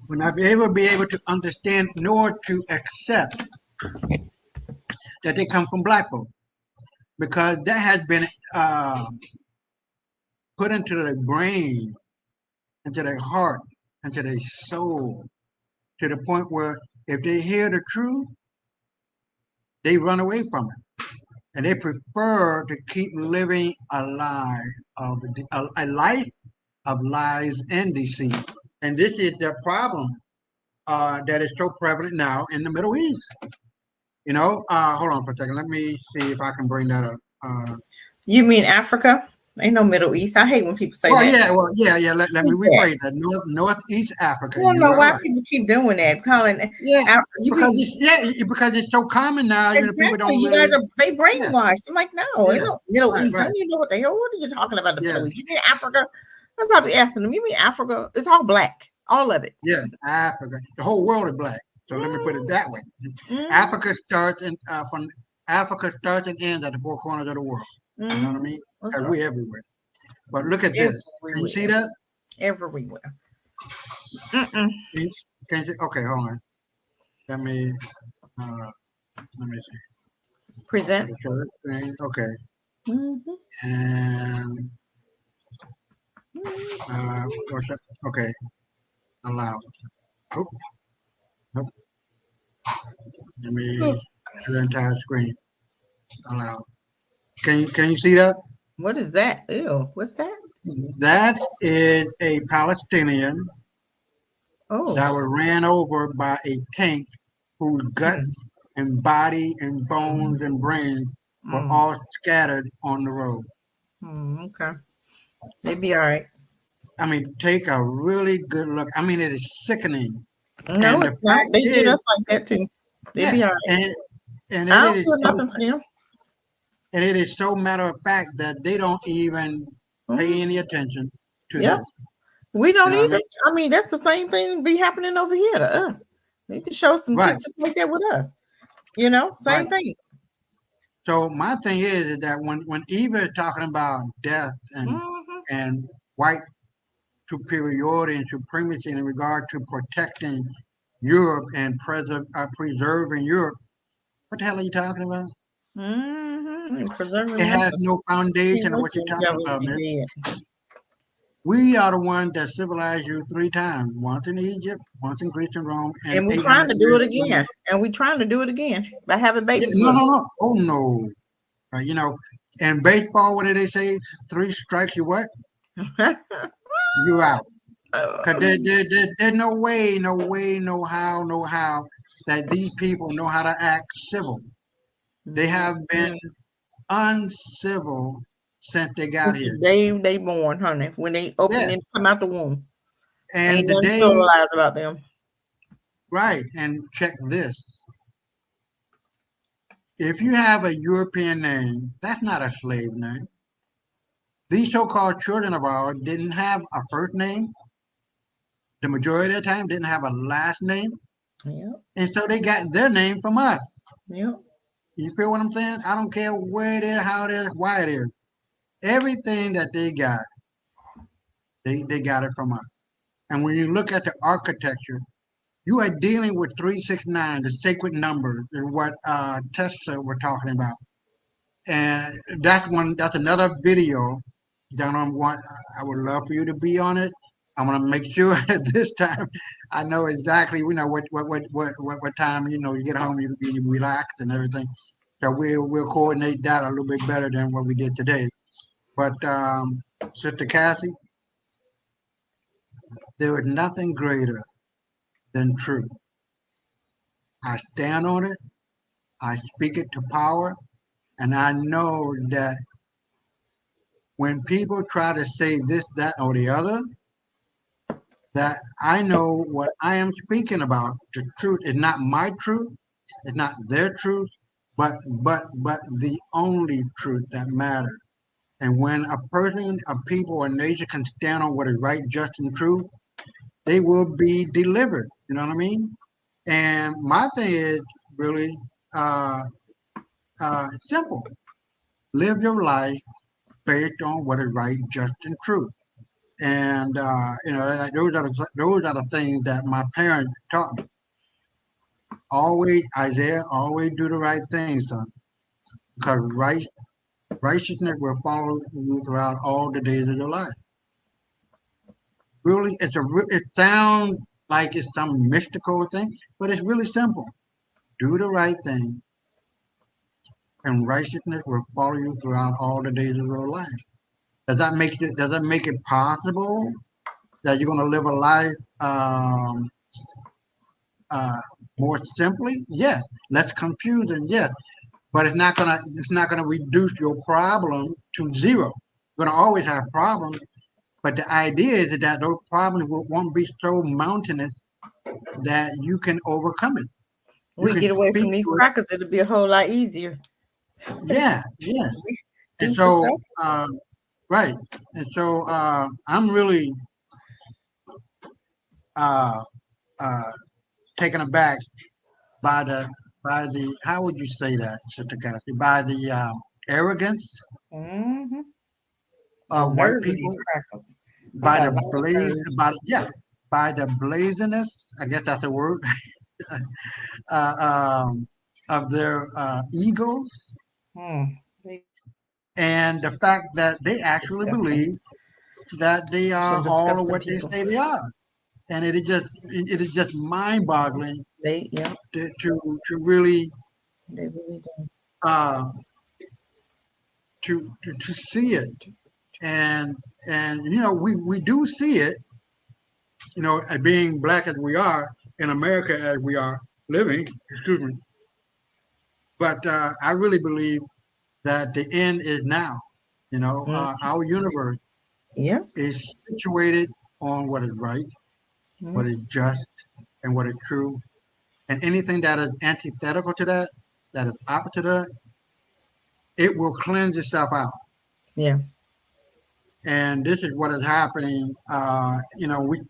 Would not be able to understand nor to accept that they come from black folk, because that has been put into their brain, into their heart, into their soul, to the point where if they hear the truth, they run away from it. And they prefer to keep living a life of lies and deceit. And this is the problem that is so prevalent now in the Middle East. Hold on for a second. Let me see if I can bring that up. You mean Africa? Ain't no Middle East. I hate when people say that. Yeah. Let me rephrase that. Northeast Africa. I don't know why right. people keep doing that. Calling because it's so common now. Exactly. People don't you really. guys are they brainwashed. I'm like, no, it's no Middle East. Right. I don't even know what the hell. What are you talking about? The Middle East? You mean Africa? That's what I be asking them. You mean Africa? It's all black, all of it. Yeah, Africa. The whole world is black. So let me put it that way. Africa starts and ends at the four corners of the world. You know what I mean? And we're everywhere. But look at this. Can you see that? Everywhere. Can you see? Okay, hold on. Let me see. Present. Okay. And what's that? Okay. Allow. Oh. Nope. Let me do the entire screen. Allow. Can you see that? What is that? Ew, what's that? That is a Palestinian Oh, that was ran over by a tank whose guts and body and bones and brains were all scattered on the road. Okay. They'd be all right. I mean, take a really good look. I mean, it is sickening. No, it's not. They did us like that too. They'd be all right. And I don't feel nothing for them. And it is so matter of fact that they don't even pay any attention to this. We don't either. I mean, that's the same thing be happening over here to us. They can show some pictures like that with us. Same thing. So my thing is that when Eva is talking about death and white superiority and supremacy in regard to protecting Europe and preserving Europe, what the hell are you talking about? It has no foundation of what you're talking about, man. We are the ones that civilized you 3 times. Once in Egypt, once in Greece and Rome. And we're trying to do it again. And we're trying to do it again by having babies. No. Oh, no. right? In baseball, what do they say? 3 strikes, you what? You out. Because there's no way, no way, no how, no how that these people know how to act civil. They have been uncivil since they got Since the here. day they born, honey. When they open Yeah. and come out the womb. And Ain't the nothing day, civilized about them. right, and check this. If you have a European name, that's not a slave name. These so-called children of ours didn't have a first name. The majority of the time didn't have a last name. Yep. And so they got their name from us. Yep. You feel what I'm saying? I don't care where it is, how it is, why it is. Everything that they got, they got it from us. And when you look at the architecture, you are dealing with 369, the sacred number, is what Tesla were talking about. And that's another video that I would love for you to be on it. I want to make sure at this time I know exactly what time you get home, you relax and everything. So we'll coordinate that a little bit better than what we did today. But Sister Cassie, there is nothing greater than truth. I stand on it. I speak it to power, and I know that when people try to say this, that, or the other, that I know what I am speaking about. The truth is not my truth, it's not their truth, but the only truth that matters. And when a person, a people, or nation can stand on what is right, just, and true, they will be delivered. You know what I mean? And my thing is really uh, simple: live your life based on what is right, just, and true. And those are the things that my parents taught me. Always, Isaiah, always do the right thing, son, because righteousness will follow you throughout all the days of your life. Really, it sounds like it's some mystical thing, but it's really simple. Do the right thing, and righteousness will follow you throughout all the days of your life. Does that make it possible that you're going to live a life uh, more simply? Yes. Less confusing? Yes. But it's not gonna reduce your problem to zero. You're gonna always have problems, but the idea is that those problems won't be so mountainous that you can overcome it. You We can get away speak from these to it. crackers, it'll be a whole lot easier. Yeah, yeah. We And do for so, self. right. And so, I'm really uh, uh, taken aback by the how would you say that, Sister Cassie? By the arrogance Mm-hmm. The of white nerve of these people, crackers. I by got a the lot of blaze, nerves. by the blazenness, I guess that's a word, of their egos, They and the fact that they actually disgusting. believe that they are Some all of disgusting what they people. say they are, and it is just mind-boggling Yeah, to really they really do. uh, to see it, and we do see it, being black as we are in America as we are living. Excuse me. But I really believe that the end is now. Mm, Our universe yeah. is situated on what is right, what Mm, is just, and what is true. And anything that is antithetical to that, that is opposite of that, it will cleanse itself out. yeah. And this is what is happening.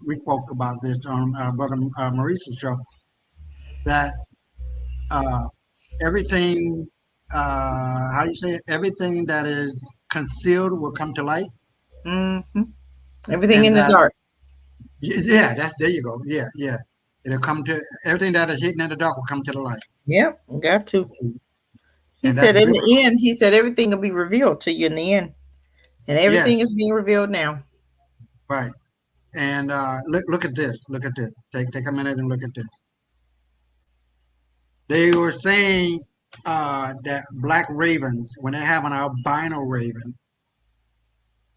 We spoke about this on Brother Maurice's show, that uh, everything, how you say it, everything that is concealed will come to light. hmm Everything And in the that, dark. yeah, there you go. Yeah, yeah. It'll come to everything that is hidden in the dark will come to the light. Yep, got to. He And that's said in the biblical. end, he said everything will be revealed to you in the end. And Yes, everything is being revealed now. right. And look at this. Look at this. Take a minute and look at this. They were saying that black ravens, when they have an albino raven,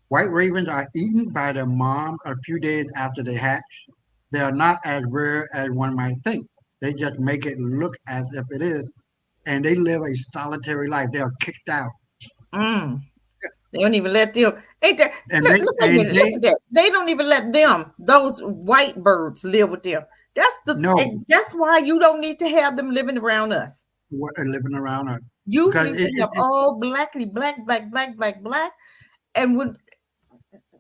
white ravens are eaten by their mom a few days after they hatch. They are not as rare as one might think. They just make it look as if it is, and they live a solitary life. They are kicked out, Mm. They don't even let them. Ain't that? and Look, they look, wait a and minute. they Look at that. They don't even let them. Those white birds live with them. That's the. know That's why you don't need to have them living around us. what are living around us You because need to have all blackly black, black, black, black, black, and would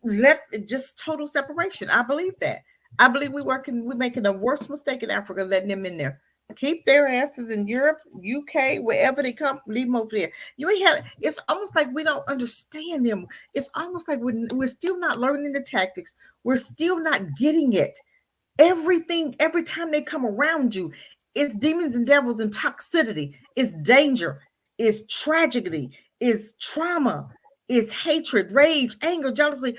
let just total separation. I believe that. I believe we're making the worst mistake in Africa letting them in there. Keep their asses in Europe, UK, wherever they come, leave them over there. You ain't had it's almost like we don't understand them. It's almost like we're still not learning the tactics. We're still not getting it. Everything, every time they come around you, it's demons and devils and toxicity, it's danger, it's tragedy, it's trauma, it's hatred, rage, anger, jealousy.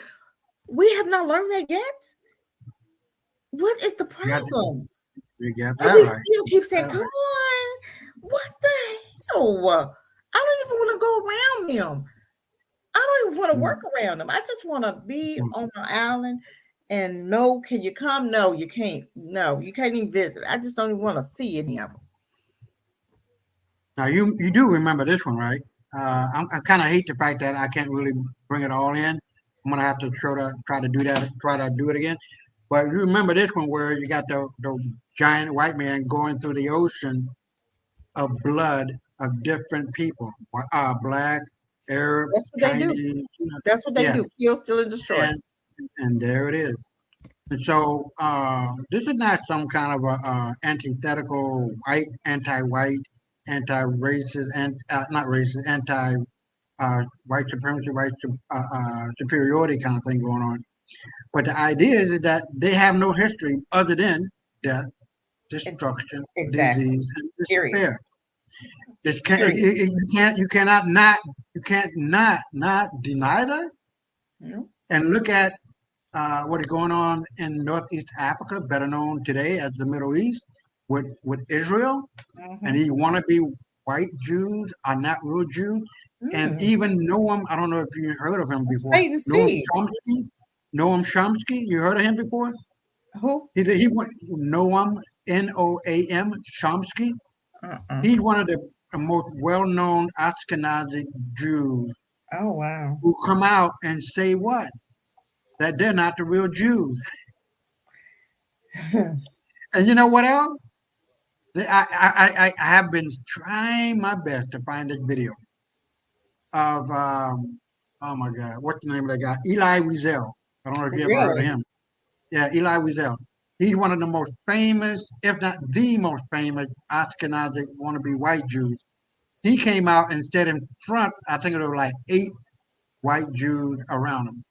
We have not learned that yet. What is the you got problem? you got And that we right. still keep saying, That come right. on. What the hell? I don't even want to go around him. I don't even want to Mm, work around them. I just want to be mm. on my island and no, can you come? No, you can't. No, you can't even visit. I just don't even want to see any of them. Now you do remember this one, right? I kind of hate the fact that I can't really bring it all in. I'm gonna have to try to do that, try to do it again. But you remember this one where you got the giant white man going through the ocean of blood of different people, black, Arab, That's what they do. Chinese, That's what they yeah, do. Kill, steal, and destroy. and and there it is. And so this is not some kind of a antithetical anti-white, anti-racist, and not racist, white supremacy, superiority kind of thing going on. But the idea is that they have no history other than death, It- destruction, exactly. disease, and Period. despair. This can, Period. you cannot not you can't not deny that No. and look at what is going on in Northeast Africa, better known today as the Middle East, with Israel, and Mhm. you want to be white Jews are not real Jews, and Mm. even Noam. I don't know if you heard of him before. Satan Noam seed. Chomsky. Noam Chomsky. You heard of him before? Who? He went Noam Noam Chomsky. Uh-uh. He's one of the most well-known Ashkenazi Jews Oh wow. who come out and say what? That they're not the real Jews. And you know what else? I have been trying my best to find this video of oh my God, what's the name of that guy? Eli Wiesel. I don't know if you ever heard of Really? him. Yeah, Eli Wiesel. He's one of the most famous, if not the most famous, Ashkenazi wannabe white Jews. He came out and said in front, I think there were like 8 white Jews around him.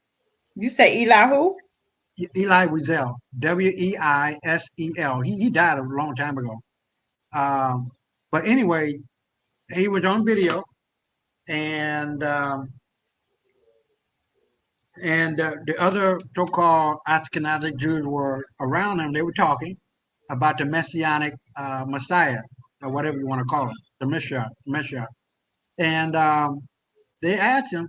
You say Eli who? Eli Wiesel, Weisel. He died a long time ago. Um, but anyway, he was on video, and the other so-called Ashkenazi Jews were around him. They were talking about the messianic Messiah, or whatever you want to call it, the Messiah. And they asked him,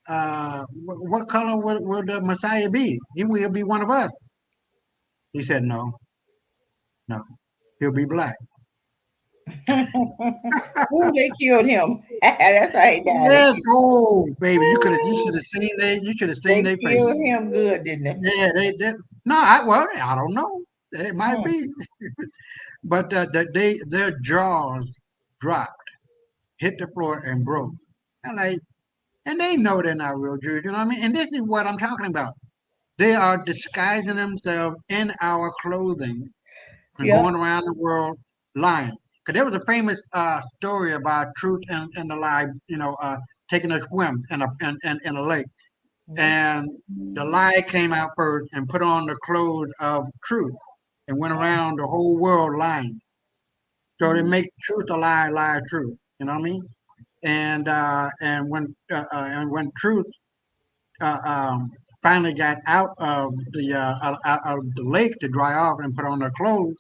what color will the Messiah be? He will be one of us. He said, no, no, he'll be black. Who they killed him? That's how he died. Yes, oh baby, you should have seen They their killed faces. him good, didn't they? Yeah, they did. No, well, I don't know. It might Hmm. be, but their jaws dropped, hit the floor, and broke. And and they know they're not real Jews. You know what I mean? And this is what I'm talking about. They are disguising themselves in our clothing and Yep. going around the world lying. Because there was a famous story about truth and the lie. Taking a swim in a lake, Yep. and the lie came out first and put on the clothes of truth and went around the whole world lying. So they make truth a lie, lie a truth. You know what I mean? And when truth uh, um, finally got out of the lake to dry off and put on her clothes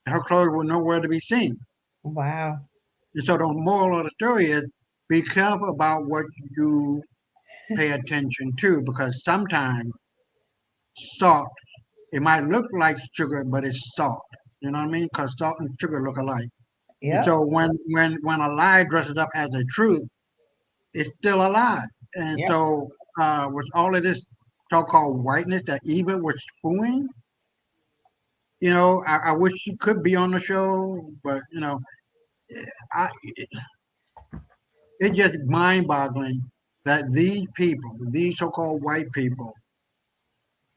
were nowhere to be seen. Wow. And so the moral of the story is be careful about what you pay attention to because sometimes salt, it might look like sugar, but it's salt. You know what I mean? Because salt and sugar look alike. And Yep. so when a lie dresses up as a truth, it's still a lie. And Yep. so with all of this so-called whiteness that Eva was spewing, I wish she could be on the show, but I, it's just mind-boggling that these people, these so-called white people,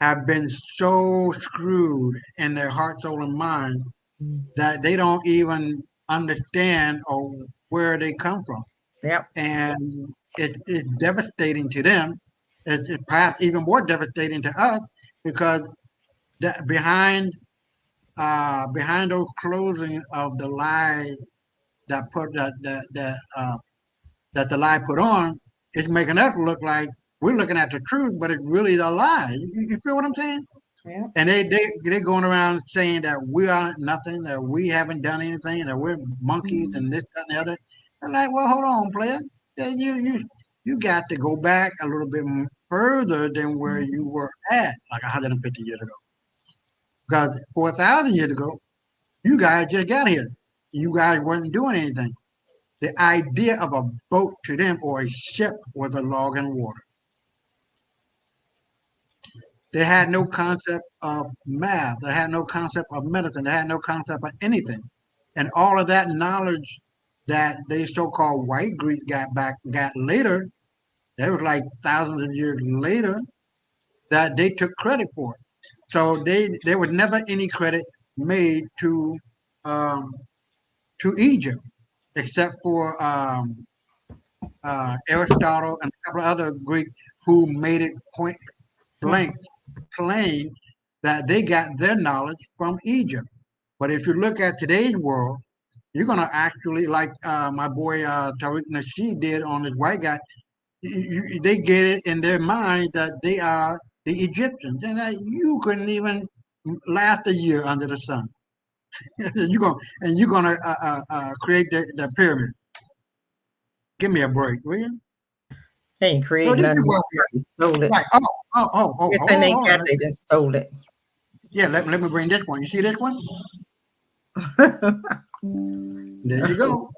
have been so screwed in their heart, soul, and mind that they don't even understand or where they come from, Yep. and it's devastating to them. It's perhaps even more devastating to us because that behind those closing of the lie that put that the lie put on is making us look like we're looking at the truth, but it's really a lie. You feel what I'm saying? Yep. And they going around saying that we are nothing, that we haven't done anything, that we're monkeys Mhm. and this, that, and the other. I'm like, well, hold on, player. Yeah, you got to go back a little bit further than where you were at, like 150 years ago. Because 4,000 years ago, you guys just got here. You guys weren't doing anything. The idea of a boat to them or a ship was a log in water. They had no concept of math. They had no concept of medicine. They had no concept of anything. And all of that knowledge that they so-called white Greeks got later, that was like thousands of years later, that they took credit for it. So there was never any credit made um, to Egypt, except for Aristotle and a couple of other Greeks who made it point blank plain that they got their knowledge from Egypt. But if you look at today's world, you're going to actually, like my boy Tariq Nasheed did on this white guy, they get it in their mind that they are the Egyptians. And that you couldn't even last a year under the sun. You're gonna create the pyramid. Give me a break, will you? They ain't So create this is nothing. what we They stole it. are. Right. Everything they Hold got, on. they just stole it. Yeah, let me bring this one. You see this one? There you go.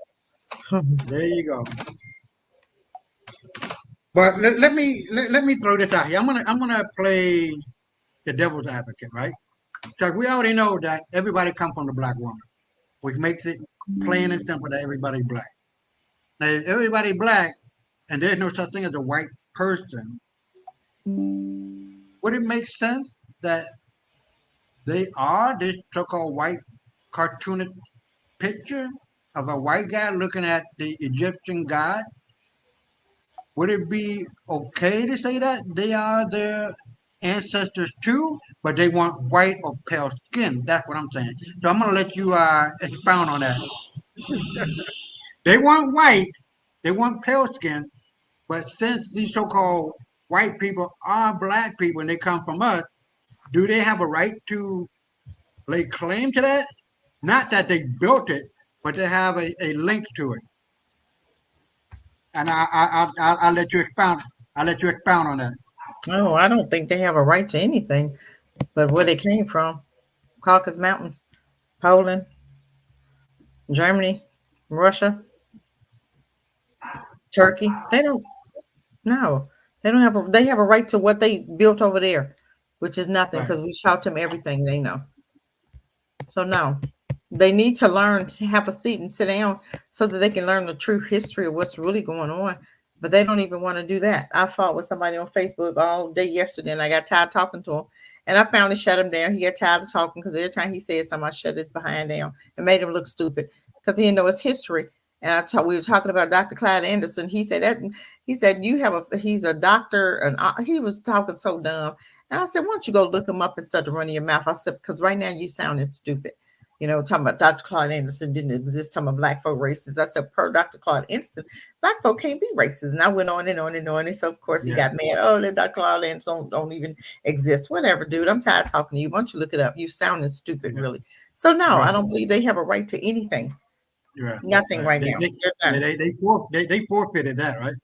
There you go. But let me throw this out here. I'm gonna play the devil's advocate, right? Because we already know that everybody comes from the black woman, which makes it plain and simple that everybody's black. Now, if everybody black, and there's no such thing as a white person, would it make sense that they are this so-called white cartoonish picture of a white guy looking at the Egyptian god? Would it be okay to say that they are their ancestors too, but they want white or pale skin? That's what I'm saying. So I'm gonna let you expound on that. They want white, they want pale skin, but since these so-called white people are black people and they come from us, do they have a right to lay claim to that? Not that they built it, but they have a link to it. And I'll let you expound. I'll let you expound on that. Oh, I don't think they have a right to anything but where they came from. Caucasus Mountains, Poland, Germany, Russia, Turkey. They don't. No, they don't have. They have a right to what they built over there, which is nothing Right. because we taught them everything they know. So no, they need to learn to have a seat and sit down so that they can learn the true history of what's really going on. But they don't even want to do that. I fought with somebody on Facebook all day yesterday, and I got tired talking to him. And I finally shut him down. He got tired of talking because every time he said something, I shut his behind down and made him look stupid because he didn't know his history. And we were talking about Dr. Clyde Anderson. He said that he said you have a he's a doctor, and he was talking so dumb. And I said, why don't you go look him up and start to run your mouth? I said, because right now you sounding stupid. You know, talking about Dr. Claude Anderson didn't exist, talking about black folk racist. I said, per Dr. Claude Anderson, black folk can't be racist. And I went on and on and on. And so, of course, he Yeah. got mad. Oh, that Dr. Claude Anderson don't even exist. Whatever, dude. I'm tired of talking to you. Why don't you look it up? You sounding stupid, Yeah. really. So, no, I Right. don't believe they have a right to anything. Right. Nothing Right. right now. They're done. They forfeited that, right?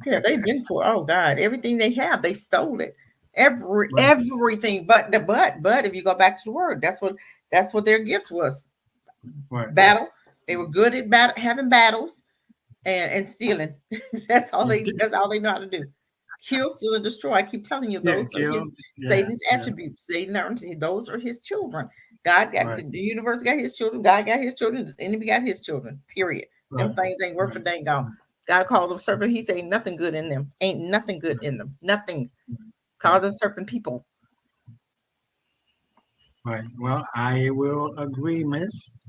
Yeah, they've been for, oh God, everything they have, they stole it. Right. Everything but if you go back to the word, that's what their gifts was. Right. Battle. They were good at having battles and stealing. That's all they know how to do. Kill, steal, and destroy. I keep telling you, Yeah. those are Kill. his Yeah. Satan's Yeah. attributes. Those are his children. God got Right. the universe got his children. God got his children. The enemy got his children. Period. Right. Them things ain't worth a Right. dang gone. God called them serpent. He said nothing good in them. Ain't nothing good in them. Nothing. Call them serpent people. Right. Well, I will agree, Miss.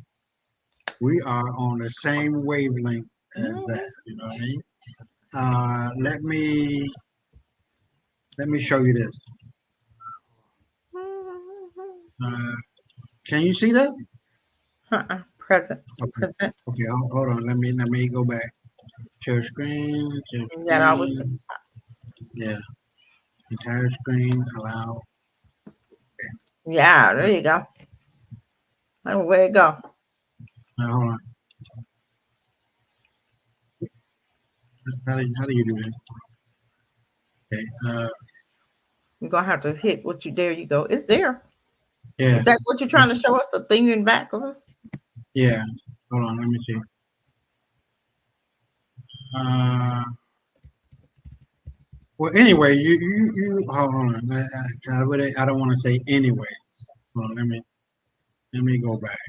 We are on the same wavelength as that. You know what I mean? Let me show you this. Uh, can you see that? Present. Okay. Present. Okay. Hold on. Let me go back. Share screen. Share You got always. screen. Yeah. Entire screen. Allow. Yeah, there you go. And where it go? Now, hold on. How do you do that? Okay. You're gonna have to hit what you there you go. It's there. Yeah. Is that what you're trying to show us? The thing in back of us? Yeah. Hold on. Let me see. Uh, well, anyway, you hold on. I don't want to say anyway. Hold on. Let me go back.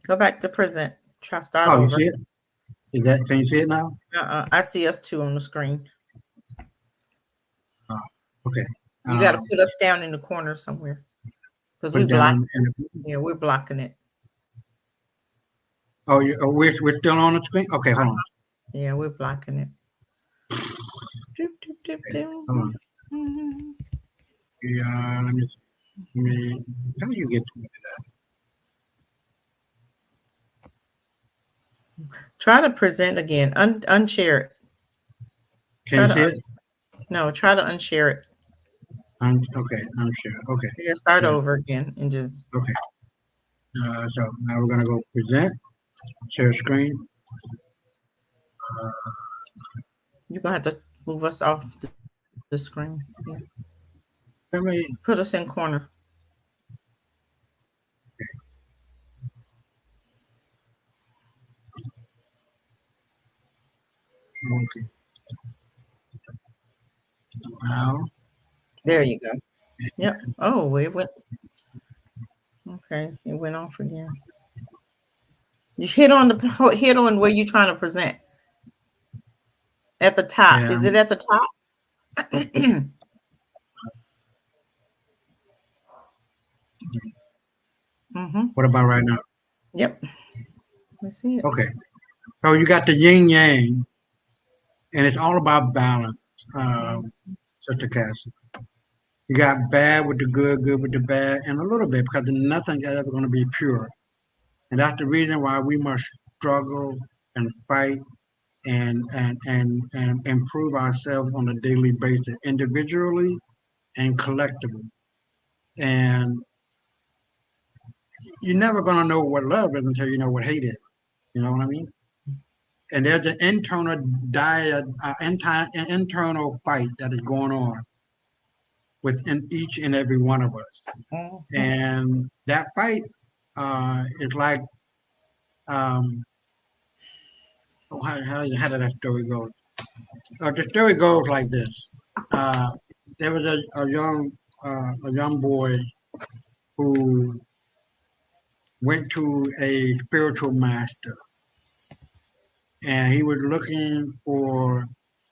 Go back to present. Try start Oh, you over. see it? Can you see it now? I see us two on the screen. Okay. You got to put us down in the corner somewhere because Put we it block. down. Yeah, we're blocking it. We're still on the screen. Okay, hold on. Yeah, we're blocking it. Okay, hold on. Yeah, let me. How do you get to it? Try to present again. Unshare it. Can you see it? No, try to unshare it. Okay, I'm sure. Okay. Yeah, start Yeah. over again and just. Okay. So now we're gonna go present, share screen. You're gonna have to move us off the screen. Yeah, Let me. put us in corner. Okay. Now. There you go. Yep. Oh, it went. Okay, it went off again. You hit on where you trying to present at the top. Yeah. Is it at the top? Mm-hmm. What about right now? Yep. I see it. Okay. So you got the yin yang, and it's all about balance, Sister Cassie. You got bad with the good, good with the bad, and a little bit because nothing is ever going to be pure. And that's the reason why we must struggle and fight and improve ourselves on a daily basis, individually and collectively. And you're never going to know what love is until you know what hate is. You know what I mean? And there's an internal internal fight that is going on within each and every one of us. Mm-hmm. And that fight is like, how did that story go? The story goes like this. There was a young boy who went to a spiritual master, and he was looking for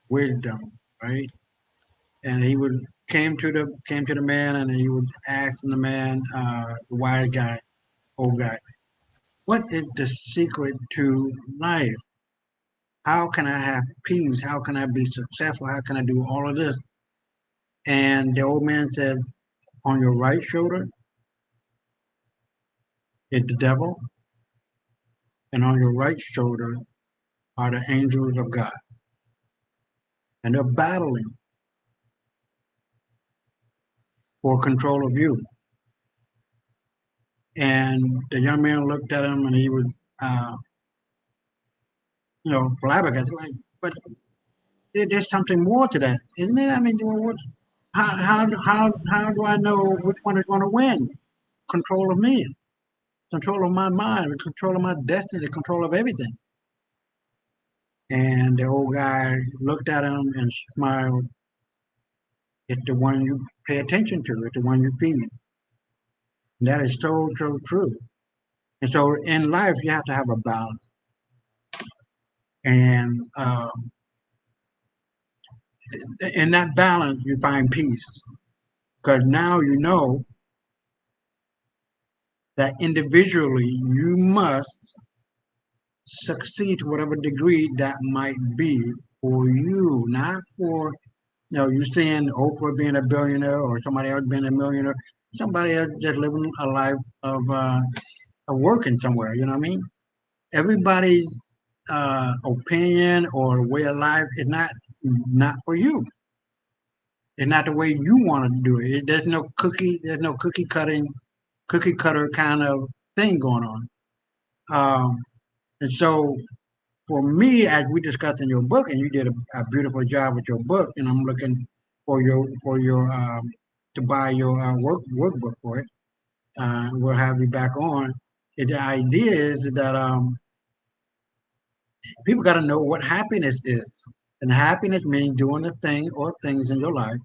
wisdom, right? And he would came to the man, and he would ask the man, the wise guy, old guy, what is the secret to life? How can I have peace? How can I be successful? How can I do all of this? And the old man said, on your right shoulder is the devil, and on your right shoulder are the angels of God. And they're battling for control of you. And the young man looked at him and he was, uh, flabbergasted, like, but there's something more to that, isn't there? I mean, how do I know which one is going to win? Control of me, control of my mind, control of my destiny, control of everything. And the old guy looked at him and smiled. It's the one you pay attention to. It's the one you feed. And that is so, so true. And so in life, you have to have a balance. And in that balance, you find peace. Because now you know that individually you must succeed to whatever degree that might be for you, not for, you seeing Oprah being a billionaire or somebody else being a millionaire, somebody else just living a life of working somewhere, you know what I mean? Everybody's opinion or way of life is not for you. It's not the way you want to do it. There's no cookie cutter kind of thing going on. Um, and so for me, as we discussed in your book, and you did a beautiful job with your book, and I'm looking for your to buy your workbook for it. We'll have you back on. The idea is that people got to know what happiness is, and happiness means doing the thing or things in your life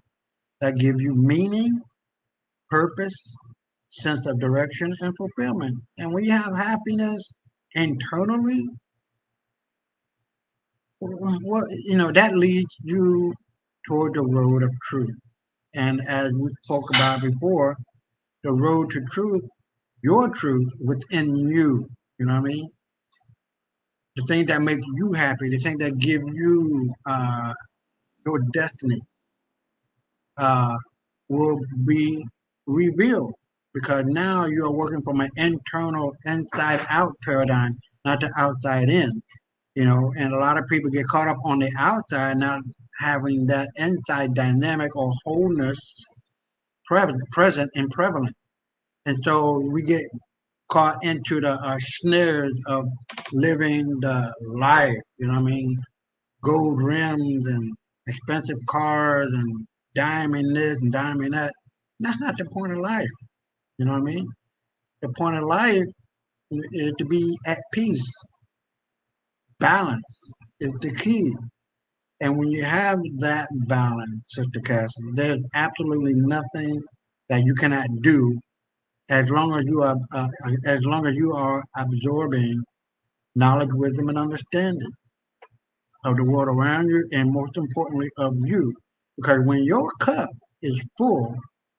that give you meaning, purpose, sense of direction, and fulfillment. And when you have happiness internally, well, that leads you toward the road of truth. And as we spoke about before, the road to truth, your truth within you. You know what I mean? The thing that makes you happy, the thing that give you your destiny, uh, will be revealed because now you are working from an internal, inside out paradigm, not the outside in. And a lot of people get caught up on the outside, not having that inside dynamic or wholeness present and prevalent. And so we get caught into the snares of living the life, you know what I mean? Gold rims and expensive cars and diamond this and diamond that. That's not the point of life, you know what I mean? The point of life is to be at peace. Balance is the key. And when you have that balance, Sister Cassidy, there's absolutely nothing that you cannot do as long as you are absorbing knowledge, wisdom, and understanding of the world around you, and most importantly of you. Because when your cup is full,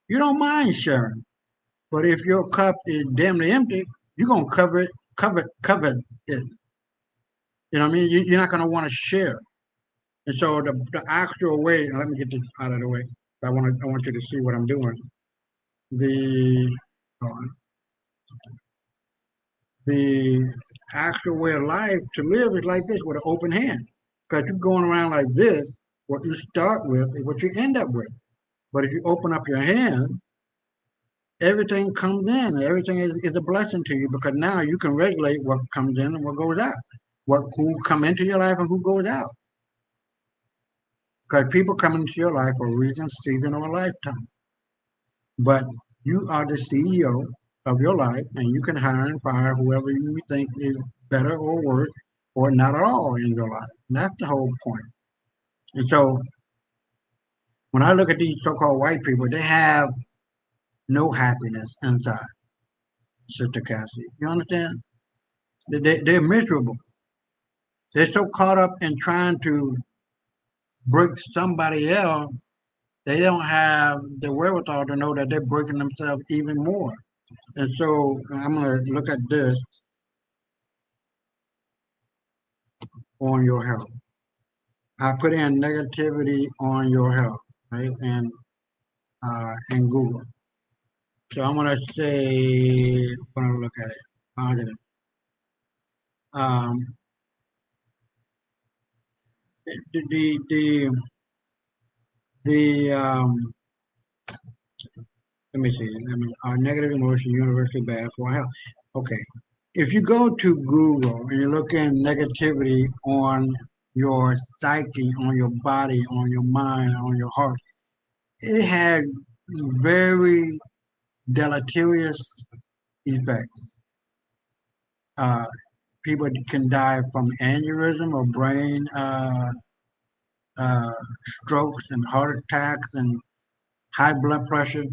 you don't mind sharing. But if your cup is damnly empty, you're gonna cover it. You know what I mean? You're not gonna want to share. And so the actual way, let me get this out of the way. I want you to see what I'm doing. The hold on. The actual way of life to live is like this with an open hand. Because you're going around like this, what you start with is what you end up with. But if you open up your hand, everything comes in. Everything is a blessing to you because now you can regulate what comes in and what goes out. Who come into your life and who goes out. Because people come into your life for a reason, season, or a lifetime. But you are the CEO of your life, and you can hire and fire whoever you think is better or worse, or not at all in your life. And that's the whole point. And so when I look at these so-called white people, they have no happiness inside, Sister Cassie. You understand? They're miserable. They're so caught up in trying to break somebody else, they don't have the wherewithal to know that they're breaking themselves even more. And so I'm going to look at this on your health. I put in negativity on your health, right? And in Google. So I'm gonna say, I'm gonna look at it. Positive. Um, the the the the let me see. Are negative emotions universally bad for health? Okay. If you go to Google and you look in negativity on your psyche, on your body, on your mind, on your heart, it has very deleterious effects. Uh, People can die from aneurysm or brain uh, strokes and heart attacks and high blood pressure.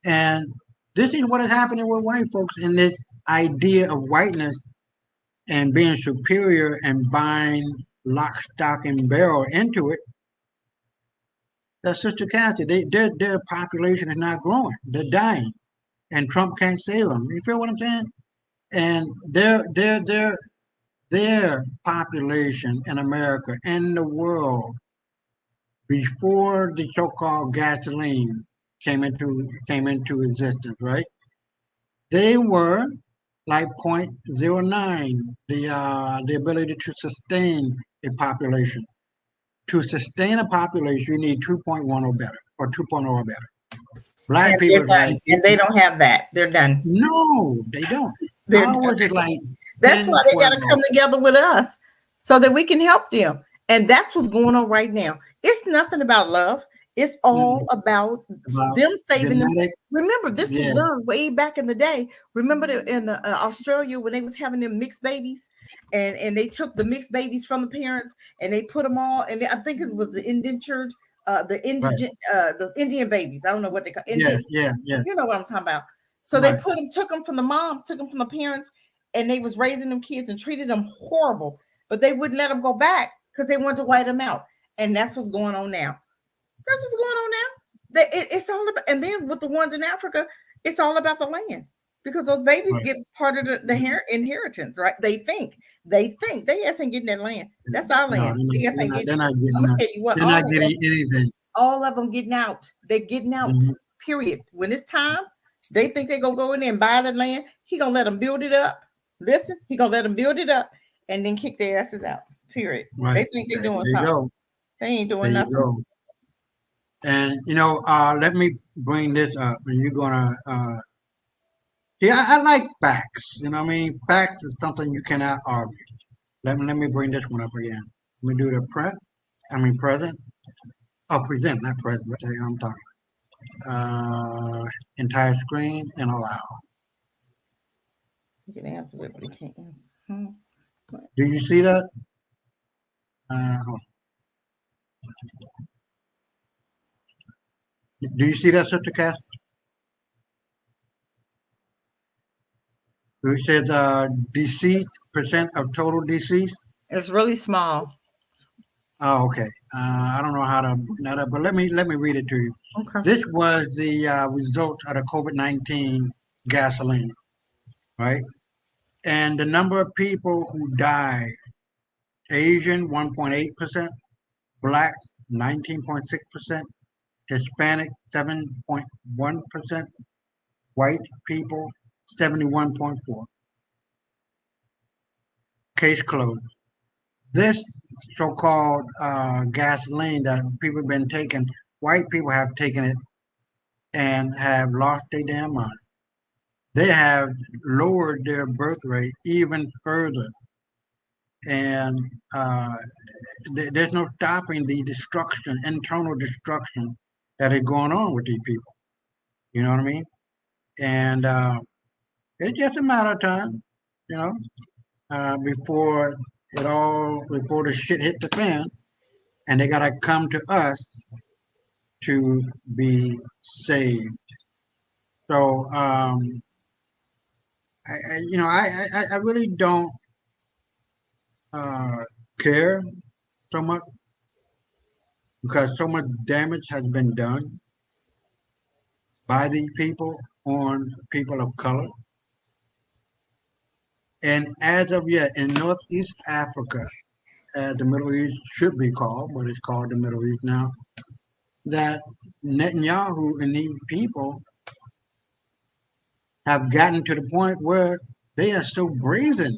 And this is what is happening with white folks in this idea of whiteness and being superior and buying lock, stock, and barrel into it. That Sister Cassie, their population is not growing; they're dying, and Trump can't save them. You feel what I'm saying? And their population in America and the world before the so-called gasoline came into existence, right? They were like 0.09, the ability to sustain a population. To sustain a population, you need 2.1 or better, or 2.0 or better. Black And they're people is like, done. And they don't have that. They're done. no, they don't. They're done. Ours is like That's 10, why they got 12. to come together with us so that we can help them. And that's what's going on right now. It's nothing about love. It's all about About them saving themselves. genetic, Remember, this was yeah, done way back in the day. Remember in Australia when they was having them mixed babies, and they took the mixed babies from the parents and they put them all. And I think it was the indentured, right, the Indian babies. I don't know what they call yeah, Indian. yeah, yeah, You know what I'm talking about. So they right, took them from the mom, took them from the parents, and they was raising them kids and treated them horrible. But they wouldn't let them go back because they wanted to white them out. And that's what's going on now. That's what's going on now. It's all about, and then with the ones in Africa, it's all about the land because those babies right. get part of the inheritance, right? They think they ain't getting that land. That's our No, land. They ain't getting. they're not I'm getting gonna that. tell you what, They're not getting anything. all of them getting out. They're getting out. Mhm. Period. When it's time, they think they're gonna go in there and buy the land. He gonna let them build it up. Listen, he gonna let them build it up and then kick their asses out. Period. They Right. think they're There doing you something. go. They ain't There doing you nothing. go. And let me bring this up, and you're gonna. Yeah, I like facts. You know what I mean? Facts is something you cannot argue. Let me bring this one up again. Let me do the present. Oh, present, not present. What the hell I'm talking? Entire screen and allow. You can answer it, but he can't answer. Hmm. Do you see that? Hold on. Do you see that, Sister Cass? It says deceased percent of total deceased. It's really small. Oh, okay. I don't know how to bring that up, but let me read it to you. Okay. This was the result of the COVID-19 gasoline, right? And the number of people who died: Asian 1.8%, blacks 19.6%, Hispanic 7.1%, white people 71.4. Case closed. This so-called gasoline that people have been taking, white people have taken it and have lost their damn mind. They have lowered their birth rate even further, and uh, there's no stopping the destruction, internal destruction that is going on with these people. You know what I mean? And it's just a matter of time, you know, before the shit hit the fan, and they gotta come to us to be saved. So, I really don't uh, care so much because so much damage has been done by these people on people of color. And as of yet, in Northeast Africa, as the Middle East should be called, but it's called the Middle East now, that Netanyahu and these people have gotten to the point where they are so brazen.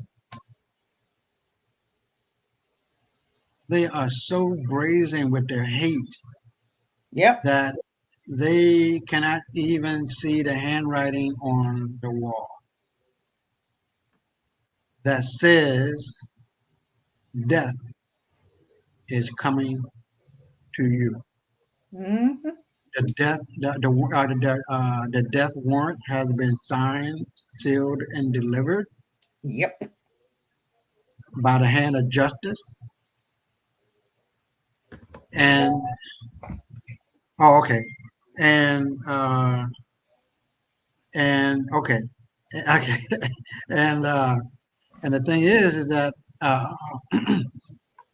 They are so brazen with their hate Yep. that they cannot even see the handwriting on the wall that says death is coming to you. Mm-hmm. The death warrant has been signed, sealed, and delivered Yep. by the hand of justice. And oh, okay, and okay, okay, and and the thing is that uh,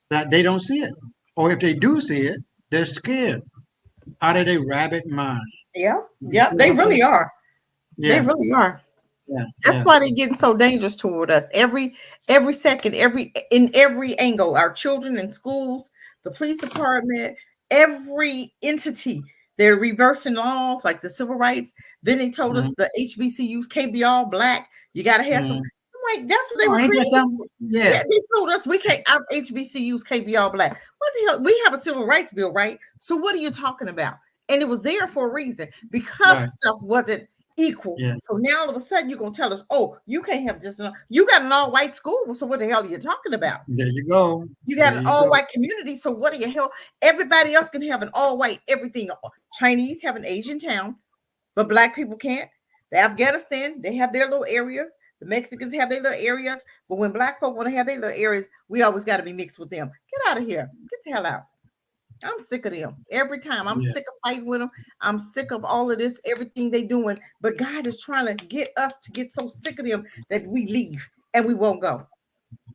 that they don't see it, or if they do see it, they're scared out of their rabbit mind. Yeah. You Yeah. see what They I'm saying? really are. They Yeah, really are. yeah, That's yeah. why they're getting so dangerous toward us. Every second, every angle, our children in schools, the police department, every entity, they're reversing laws like the civil rights. Then they told us Mm-hmm, the HBCUs can't be all black. You gotta have some. mm-hmm. I'm like, that's what they Oh, were ain't that created. something? Yeah, Yeah, they told us we can't. Our HBCUs can't be all black. What the hell? We have a civil rights bill, right? So what are you talking about? And it was there for a reason because right. stuff wasn't equal. Yeah, So now all of a sudden you're gonna tell us, oh, you can't have just you got an all-white school. So what the hell are you talking about? there you go. You got There an you go. all-white community. So what the hell? Everybody else can have an all-white everything. Chinese have an Asian town, but black people can't. The Afghanistan, they have their little areas. The Mexicans have their little areas. But when black folk want to have their little areas, we always got to be mixed with them. Get out of here. Get the hell out. I'm sick of them every time. I'm Yeah, sick of fighting with them. I'm sick of all of this, everything they doing. But God is trying to get us to get so sick of them that we leave and we won't go.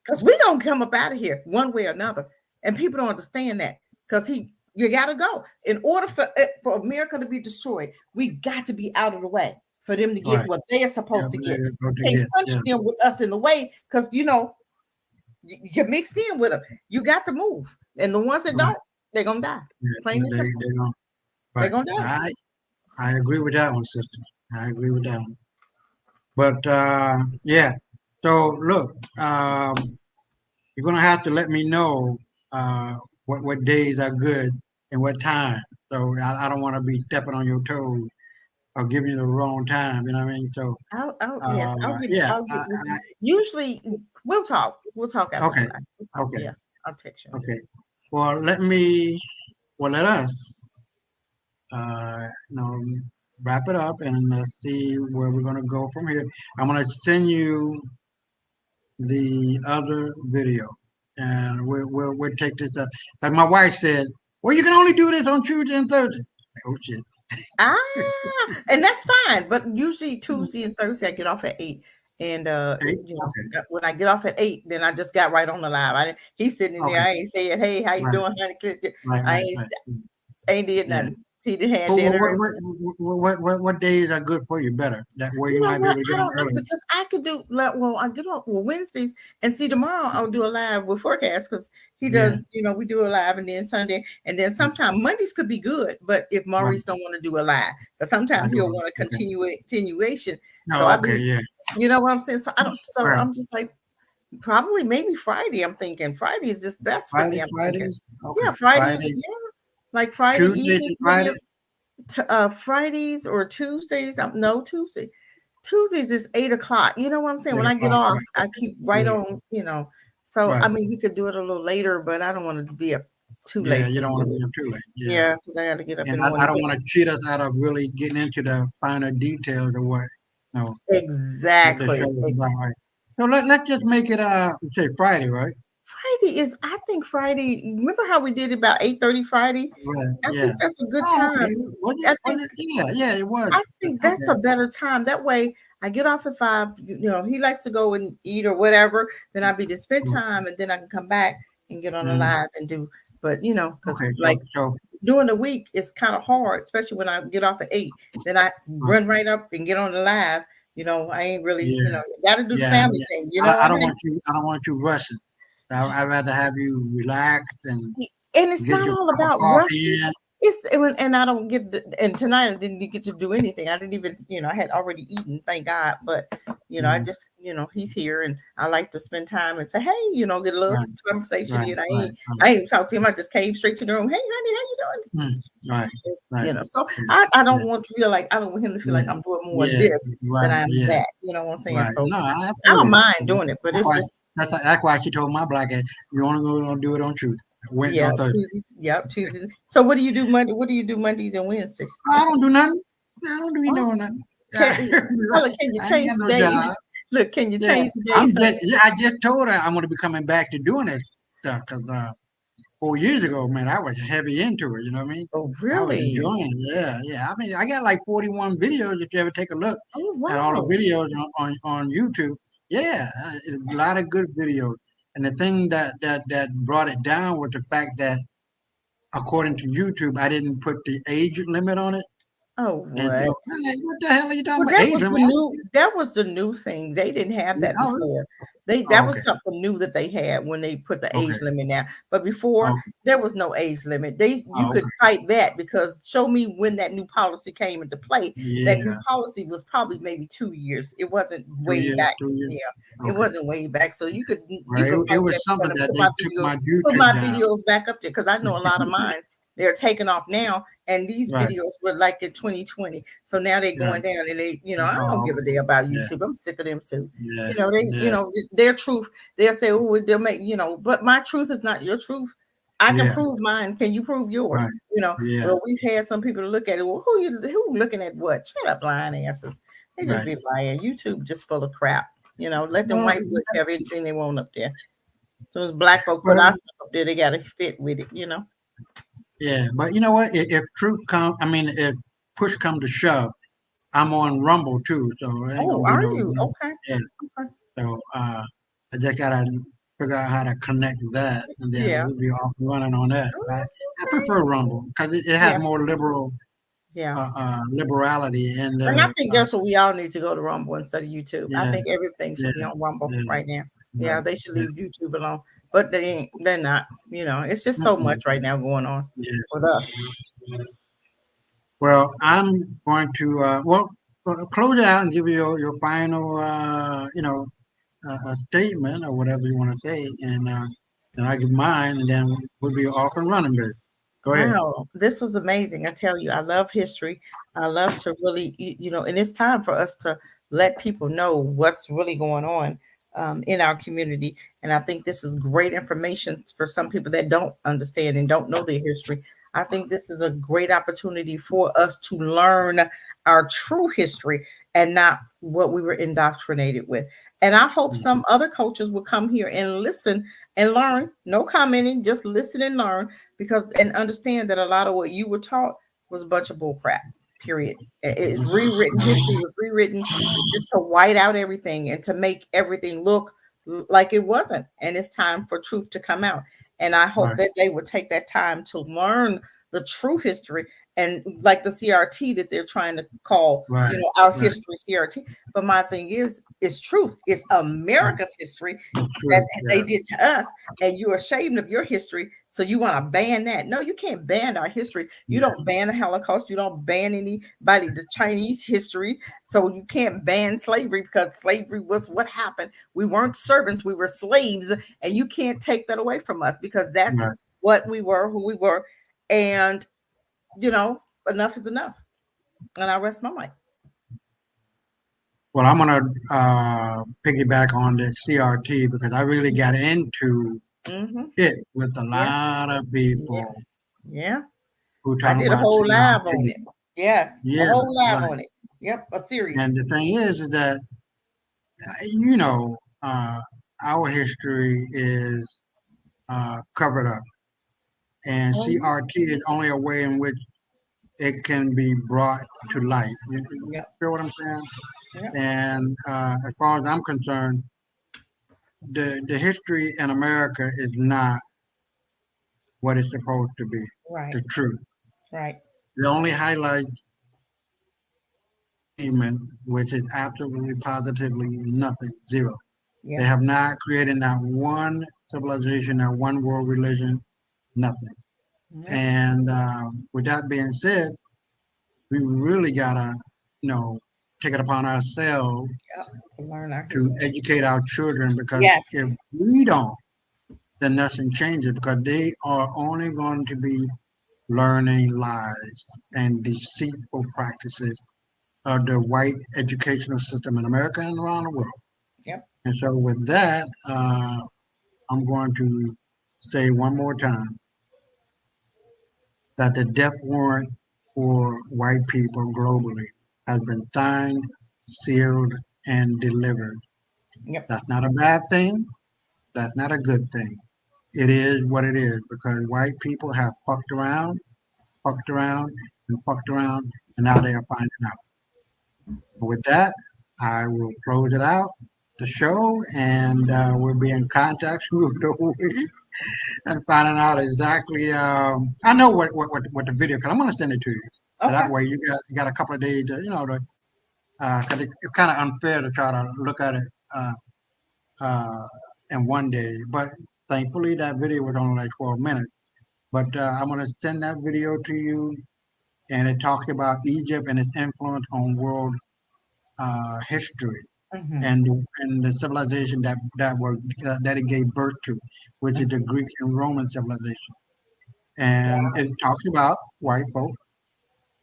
Because we gonna come up out of here one way or another. And people don't understand that. Because you gotta go. In order for America to be destroyed, we got to be out of the way for them to get right. what they are Yeah, supposed to there get. you go to You can't get. punch Yeah, them with us in the way because you're mixed in with them. You got to move. And the ones that right. don't, they're gonna die. Yeah, Plain and simple. they don't. They're Right. gonna die. I agree with that one, sister. I agree with that one. But yeah. So look, you're gonna have to let me know uh, what days are good and what time. So I don't want to be stepping on your toes or giving you the wrong time. You know what I mean? So Yeah, yeah. I'll get with you. Usually we'll talk. We'll talk after the Okay. live. We'll talk. Okay. Yeah, I'll text you. Okay. Well, let us you know wrap it up and see where we're gonna go from here. I'm gonna send you the other video, and we'll take this up. Like my wife said, well, you can only do this on Tuesday and Thursday. Oh shit! Ah, and that's fine. But usually Tuesday and Thursday I get off at 8. And Eight? Okay, when I get off at 8, then I just got right on the live. He's sitting in there. okay, I ain't saying, hey, how you right, doing, honey? right, I right, ain't right. ain't did Yeah. nothing. He did have Well, dinner. what days are good for you better? That way You you know might be what? able to I get on don't know early. because I could do I get off Wednesdays and see tomorrow I'll do a live with forecast because he Yeah, does, we do a live and then Sunday and then sometimes Mondays could be good, but if right. Maurice don't want to do a live, because I sometimes he'll do. want a Okay. continuation. So No, I okay, be, yeah. you know what I'm saying? So I don't All so right. I'm just like probably maybe Friday. I'm thinking Friday is just best for me. I'm thinking. Fridays. Okay, Yeah, Fridays, Friday, yeah. Like Friday Tuesdays evening, and Fridays. Fridays or Tuesdays. No, Tuesdays is 8 o'clock. You know what I'm saying? When I get 8 o'clock. off, Right. I keep right Yeah. on. So I Right. mean, we could do it a little later, but I don't want it to be up too Yeah. late You to don't want to do be it. up too late. Yeah. Yeah, because I got to get up And in the I morning. don't want to cheat us out of really getting into the finer details of what the Exactly. show is about, right? So let's just make it say Friday, right? Friday is, I think Friday. Remember how we did about 8:30 Friday? Right. I Yeah. think that's a good Oh, time. okay. I think Yeah, it was. I think that's Okay. a better time. That way, I get off at 5. He likes to go and eat or whatever. Then I'll be to spend time, and then I can come back and get on the Mm-hmm. live and do. But because Okay. like So during the week, it's kind of hard, especially when I get off at 8. Then I uh, run right up and get on the live. I ain't really, yeah, got to do the yeah, family yeah. thing. I I don't really, want you. I don't want you rushing. I'd rather have you relax and and it's get not your all cup of about coffee rushing. in. And I don't get and tonight I didn't get to do anything. I didn't even, I had already eaten, thank God. But I Mhm. just, he's here and I like to spend time and say, hey, get a little Right, conversation right, in. right, I right. ain't talked to him. I just came straight to the room. Hey, honey, how you doing? Mm, right, right. So Yeah, I don't yeah, want to feel like I don't want him to feel yeah, like I'm doing more of yeah, this than right, I'm yeah, that. You know what I'm saying? right. So No, I I feel don't you. mind doing it, but That's it's why just that's why she told my black ass, you only gonna do it on Tuesday, Wednesday, yeah, on Thursday. Tuesdays. Yep, Tuesdays. So what do you do Monday? What do you do Mondays and Wednesdays? I don't do nothing. I don't do Oh, nothing. can tell her, can you I ain't change got the no days? job. Look, can you Yeah, change the days, honey? I just told her I'm gonna be coming back to doing this stuff because 4 years ago, man, I was heavy into it. You know what I mean? Oh, I was really? enjoying it. Yeah, yeah. I mean, I got like 41 videos. If you ever take a look Oh, at all the wow. videos on YouTube, yeah, a lot of good videos. And the thing that brought it down was the fact that, according to YouTube, I didn't put the age limit on it. Oh, And what? so I'm like, what the hell are you talking Well, about? Age limit? that was the new thing. They didn't have Yeah, that oh, before. That oh, was okay, something new that they had when they put the okay, age limit now. But before okay, there was no age limit. You oh, could okay. fight that because show me when that new policy came into play. That new Yeah, policy was probably maybe 2 years. It wasn't two way years, back. 2 years. Yeah, it Okay. wasn't way back. So Well, you could it fight that was something and that they took my put YouTube my down. videos back up there because I know a lot of mine they're taking off now, and these Right, videos were like in 2020. So now they're right. going down, and I don't Oh, give a okay. damn about Yeah, YouTube. I'm sick of them too. yeah, They yeah, their truth. They'll say, oh, they'll make but my truth is not your truth. I can yeah. prove mine. Can you prove yours? Right. Yeah, Well, we've had some people to look at it. Well, who looking at what? Shut up, lying asses. They just right. be lying. YouTube just full of crap. Let them Well, white folks have anything they want up there. So as black folk put our well, stuff up there, they gotta fit with it. yeah. But you know what? If truth come, I mean, if push come to shove, I'm on Rumble too, so there ain't Oh, gonna be are no. you? Okay. Yeah. Okay. So I just gotta figure out how to connect that, and then Yeah. we'll be off and running on that. I Okay. prefer Rumble because it has Yeah. more Yeah. liberality in And I the. think that's what we all need to go to Rumble instead of YouTube. I Yeah, think everything should yeah, be on Rumble yeah. right now. Yeah, Right. they should Yeah. leave YouTube alone. But they're not. It's just so Mm-mm. much right now going on Yeah. with us. Well, I'm going to close it out and give you your final statement or whatever you want to say, and I give mine, and then we'll be off and running, baby. Go ahead. Wow, this was amazing. I tell you, I love history. I love to really, and it's time for us to let people know what's really going on in our community. And I think this is great information for some people that don't understand and don't know their history. I think this is a great opportunity for us to learn our true history and not what we were indoctrinated with. And I hope Mhm. some other coaches will come here and listen and learn. No commenting, just listen and learn because and understand that a lot of what you were taught was a bunch of bull crap. Period. It's rewritten. History was rewritten just to white out everything and to make everything look like it wasn't. And it's time for truth to come out. And I hope Right, that they would take that time to learn the true history and like the CRT that they're trying to call, right, our right, history CRT. But my thing is, it's truth. It's right. America's history It's that true. they Yeah, did to us, and you're ashamed of your history, so you want to ban that. No, you can't ban our history. You yeah, don't ban the Holocaust. You don't ban anybody, the Chinese history. So you can't ban slavery because slavery was what happened. We weren't servants, we were slaves, and you can't take that away from us because that's right. what we were, who we were. And, enough is enough. And I rest my mic. Well, I'm gonna piggyback on the CRT because I really got into Hmm. it with a Yeah. lot of Yeah. people Yeah. who I talking did a about whole live on CRT. it. Yes. A Yeah, whole live right. on it. Yep. A series. And the thing is that you know, our history is covered up, and Oh, yeah. CRT is only a way in which it can be brought to light. You Yep. feel what I'm saying? Yep. And as far as I'm concerned, the history in America is not what it's supposed to be. Right. The truth. Right. It only highlights achievement, which is absolutely positively nothing, zero. They Yeah. have not created not one civilization, not one world religion, nothing. Yep. And with that being said, we really gotta, you know, take it upon ourselves Yep. To learn our to history. educate our children, because Yes. if we don't, then nothing changes, because they are only going to be learning lies and deceitful practices of the white educational system in America and around the world. Yep. And so, with that, I'm going to say one more time that the death warrant for white people globally has been signed, sealed, and delivered. Yep. That's not a bad thing. That's not a good thing. It is what it is, because white people have fucked around, and fucked around, and now they are finding out. With that, I will close it out, the show, and we'll be in contact with the week and finding out exactly. I know what the video, because I'm going to send it to you. So Okay. that way you got a couple of days to, because it's kind of unfair to try to look at it uh, in one day. But thankfully, that video was only like 12 minutes. But I'm going to send that video to you, and it talks about Egypt and its influence on world history Mm-hmm. and the civilization that it gave birth to, which is the Greek and Roman civilization. And it talks about white folk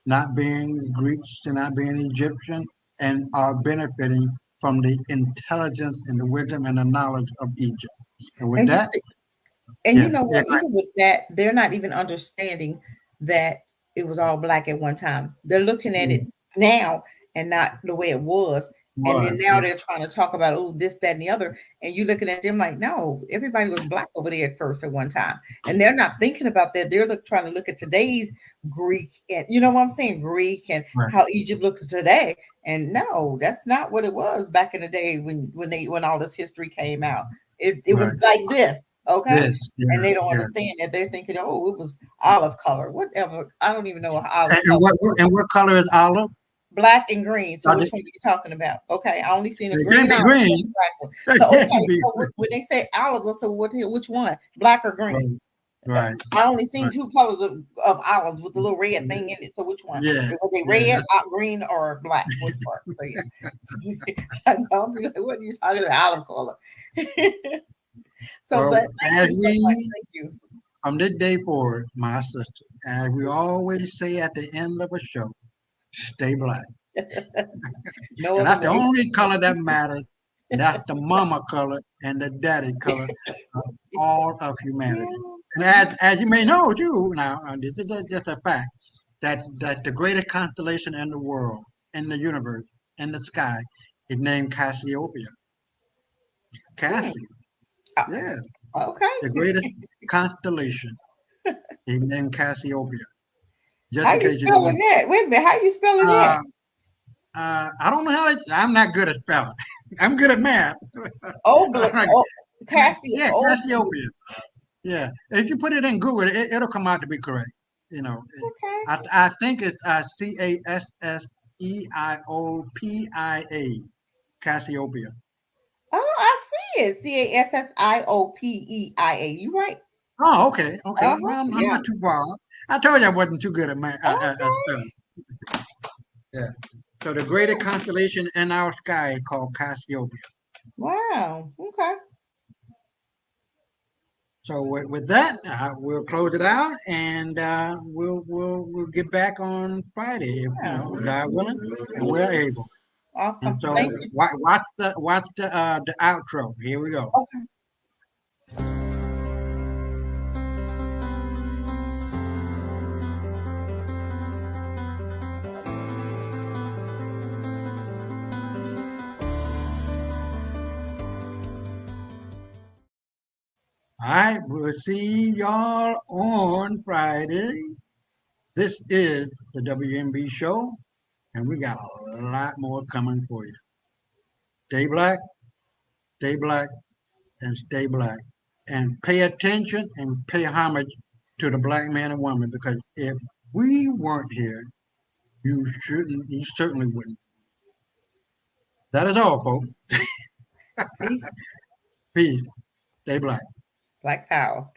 not being Greeks and not being Egyptian, and are benefiting from the intelligence and the wisdom and the knowledge of Egypt. And with And you that, see, and you yeah, know yeah, what? Even with that, they're not even understanding that it was all black at one time. They're looking at it now and not the way it was. And then was, now yeah, they're trying to talk about, oh, this, that, and the other. And you looking at them like, no, everybody was black over there at first at one time. And they're not thinking about that. They're trying to look at today's Greek, and you know what I'm saying? Greek and right, how Egypt looks today. And no, that's not what it was back in the day when all this history came out. It right. was like this, okay? This, And yeah, they don't yeah. understand that. They're thinking, oh, it was olive color, whatever. I don't even know what olive And color. what color is olive? Black and green. So Are which one are you talking about? Okay, I only seen a It can't green be olive, and green. a black one. It So can't okay, be so green. when they say olives, I said, which one? Black or green? Right, right, I only seen right. two colors of olives with the little red thing in it. So which one? Yeah, Was they yeah. red, green, or black? Which part? So yeah. I know. I'll be like, what are you talking about? Olive color. So, Well, but thank as you so much. we Thank you. from this day forward, my sister, as we always say at the end of a show, stay black. No And other that's the way. only color that matters. And that's the mama color and the daddy color of all of humanity. And as you may know too, now this is just a fact, that the greatest constellation in the world, in the universe, in the sky, is named Cassiopeia. Hmm. Cassie, Uh, yes, the Okay. greatest constellation is named Cassiopeia. Just How in you case you didn't know. spelling that? Wait a minute. How you spelling that? Uh, I don't know I'm not good at spelling. I'm good at math. Obla, oh, Cassie, Yeah, Oblus. Cassiopeia. Yeah, if you put it in Google, it'll come out to be correct. You know, Okay. I think it's Cassiopeia, Cassiopeia. Oh, I see it. Cassiopieia. You right? Oh, okay, okay. Uh-huh. Well, I'm Yeah. not too far off. I told you I wasn't too good at at Okay. spelling. Yeah. So the greatest constellation in our sky is called Cassiopeia. Wow. Okay. So with that, we'll close it out, and we'll get back on Friday, if Yeah. God willing, and we're able. And Awesome. so Thank you. watch the outro. Here we go. Okay. All right, we'll see y'all on Friday. This is the WMB show, and we got a lot more coming for you. Stay black, and stay black. And pay attention and pay homage to the black man and woman, because if we weren't here, you certainly wouldn't. That is all, folks. Peace. Peace. Stay black. Black power.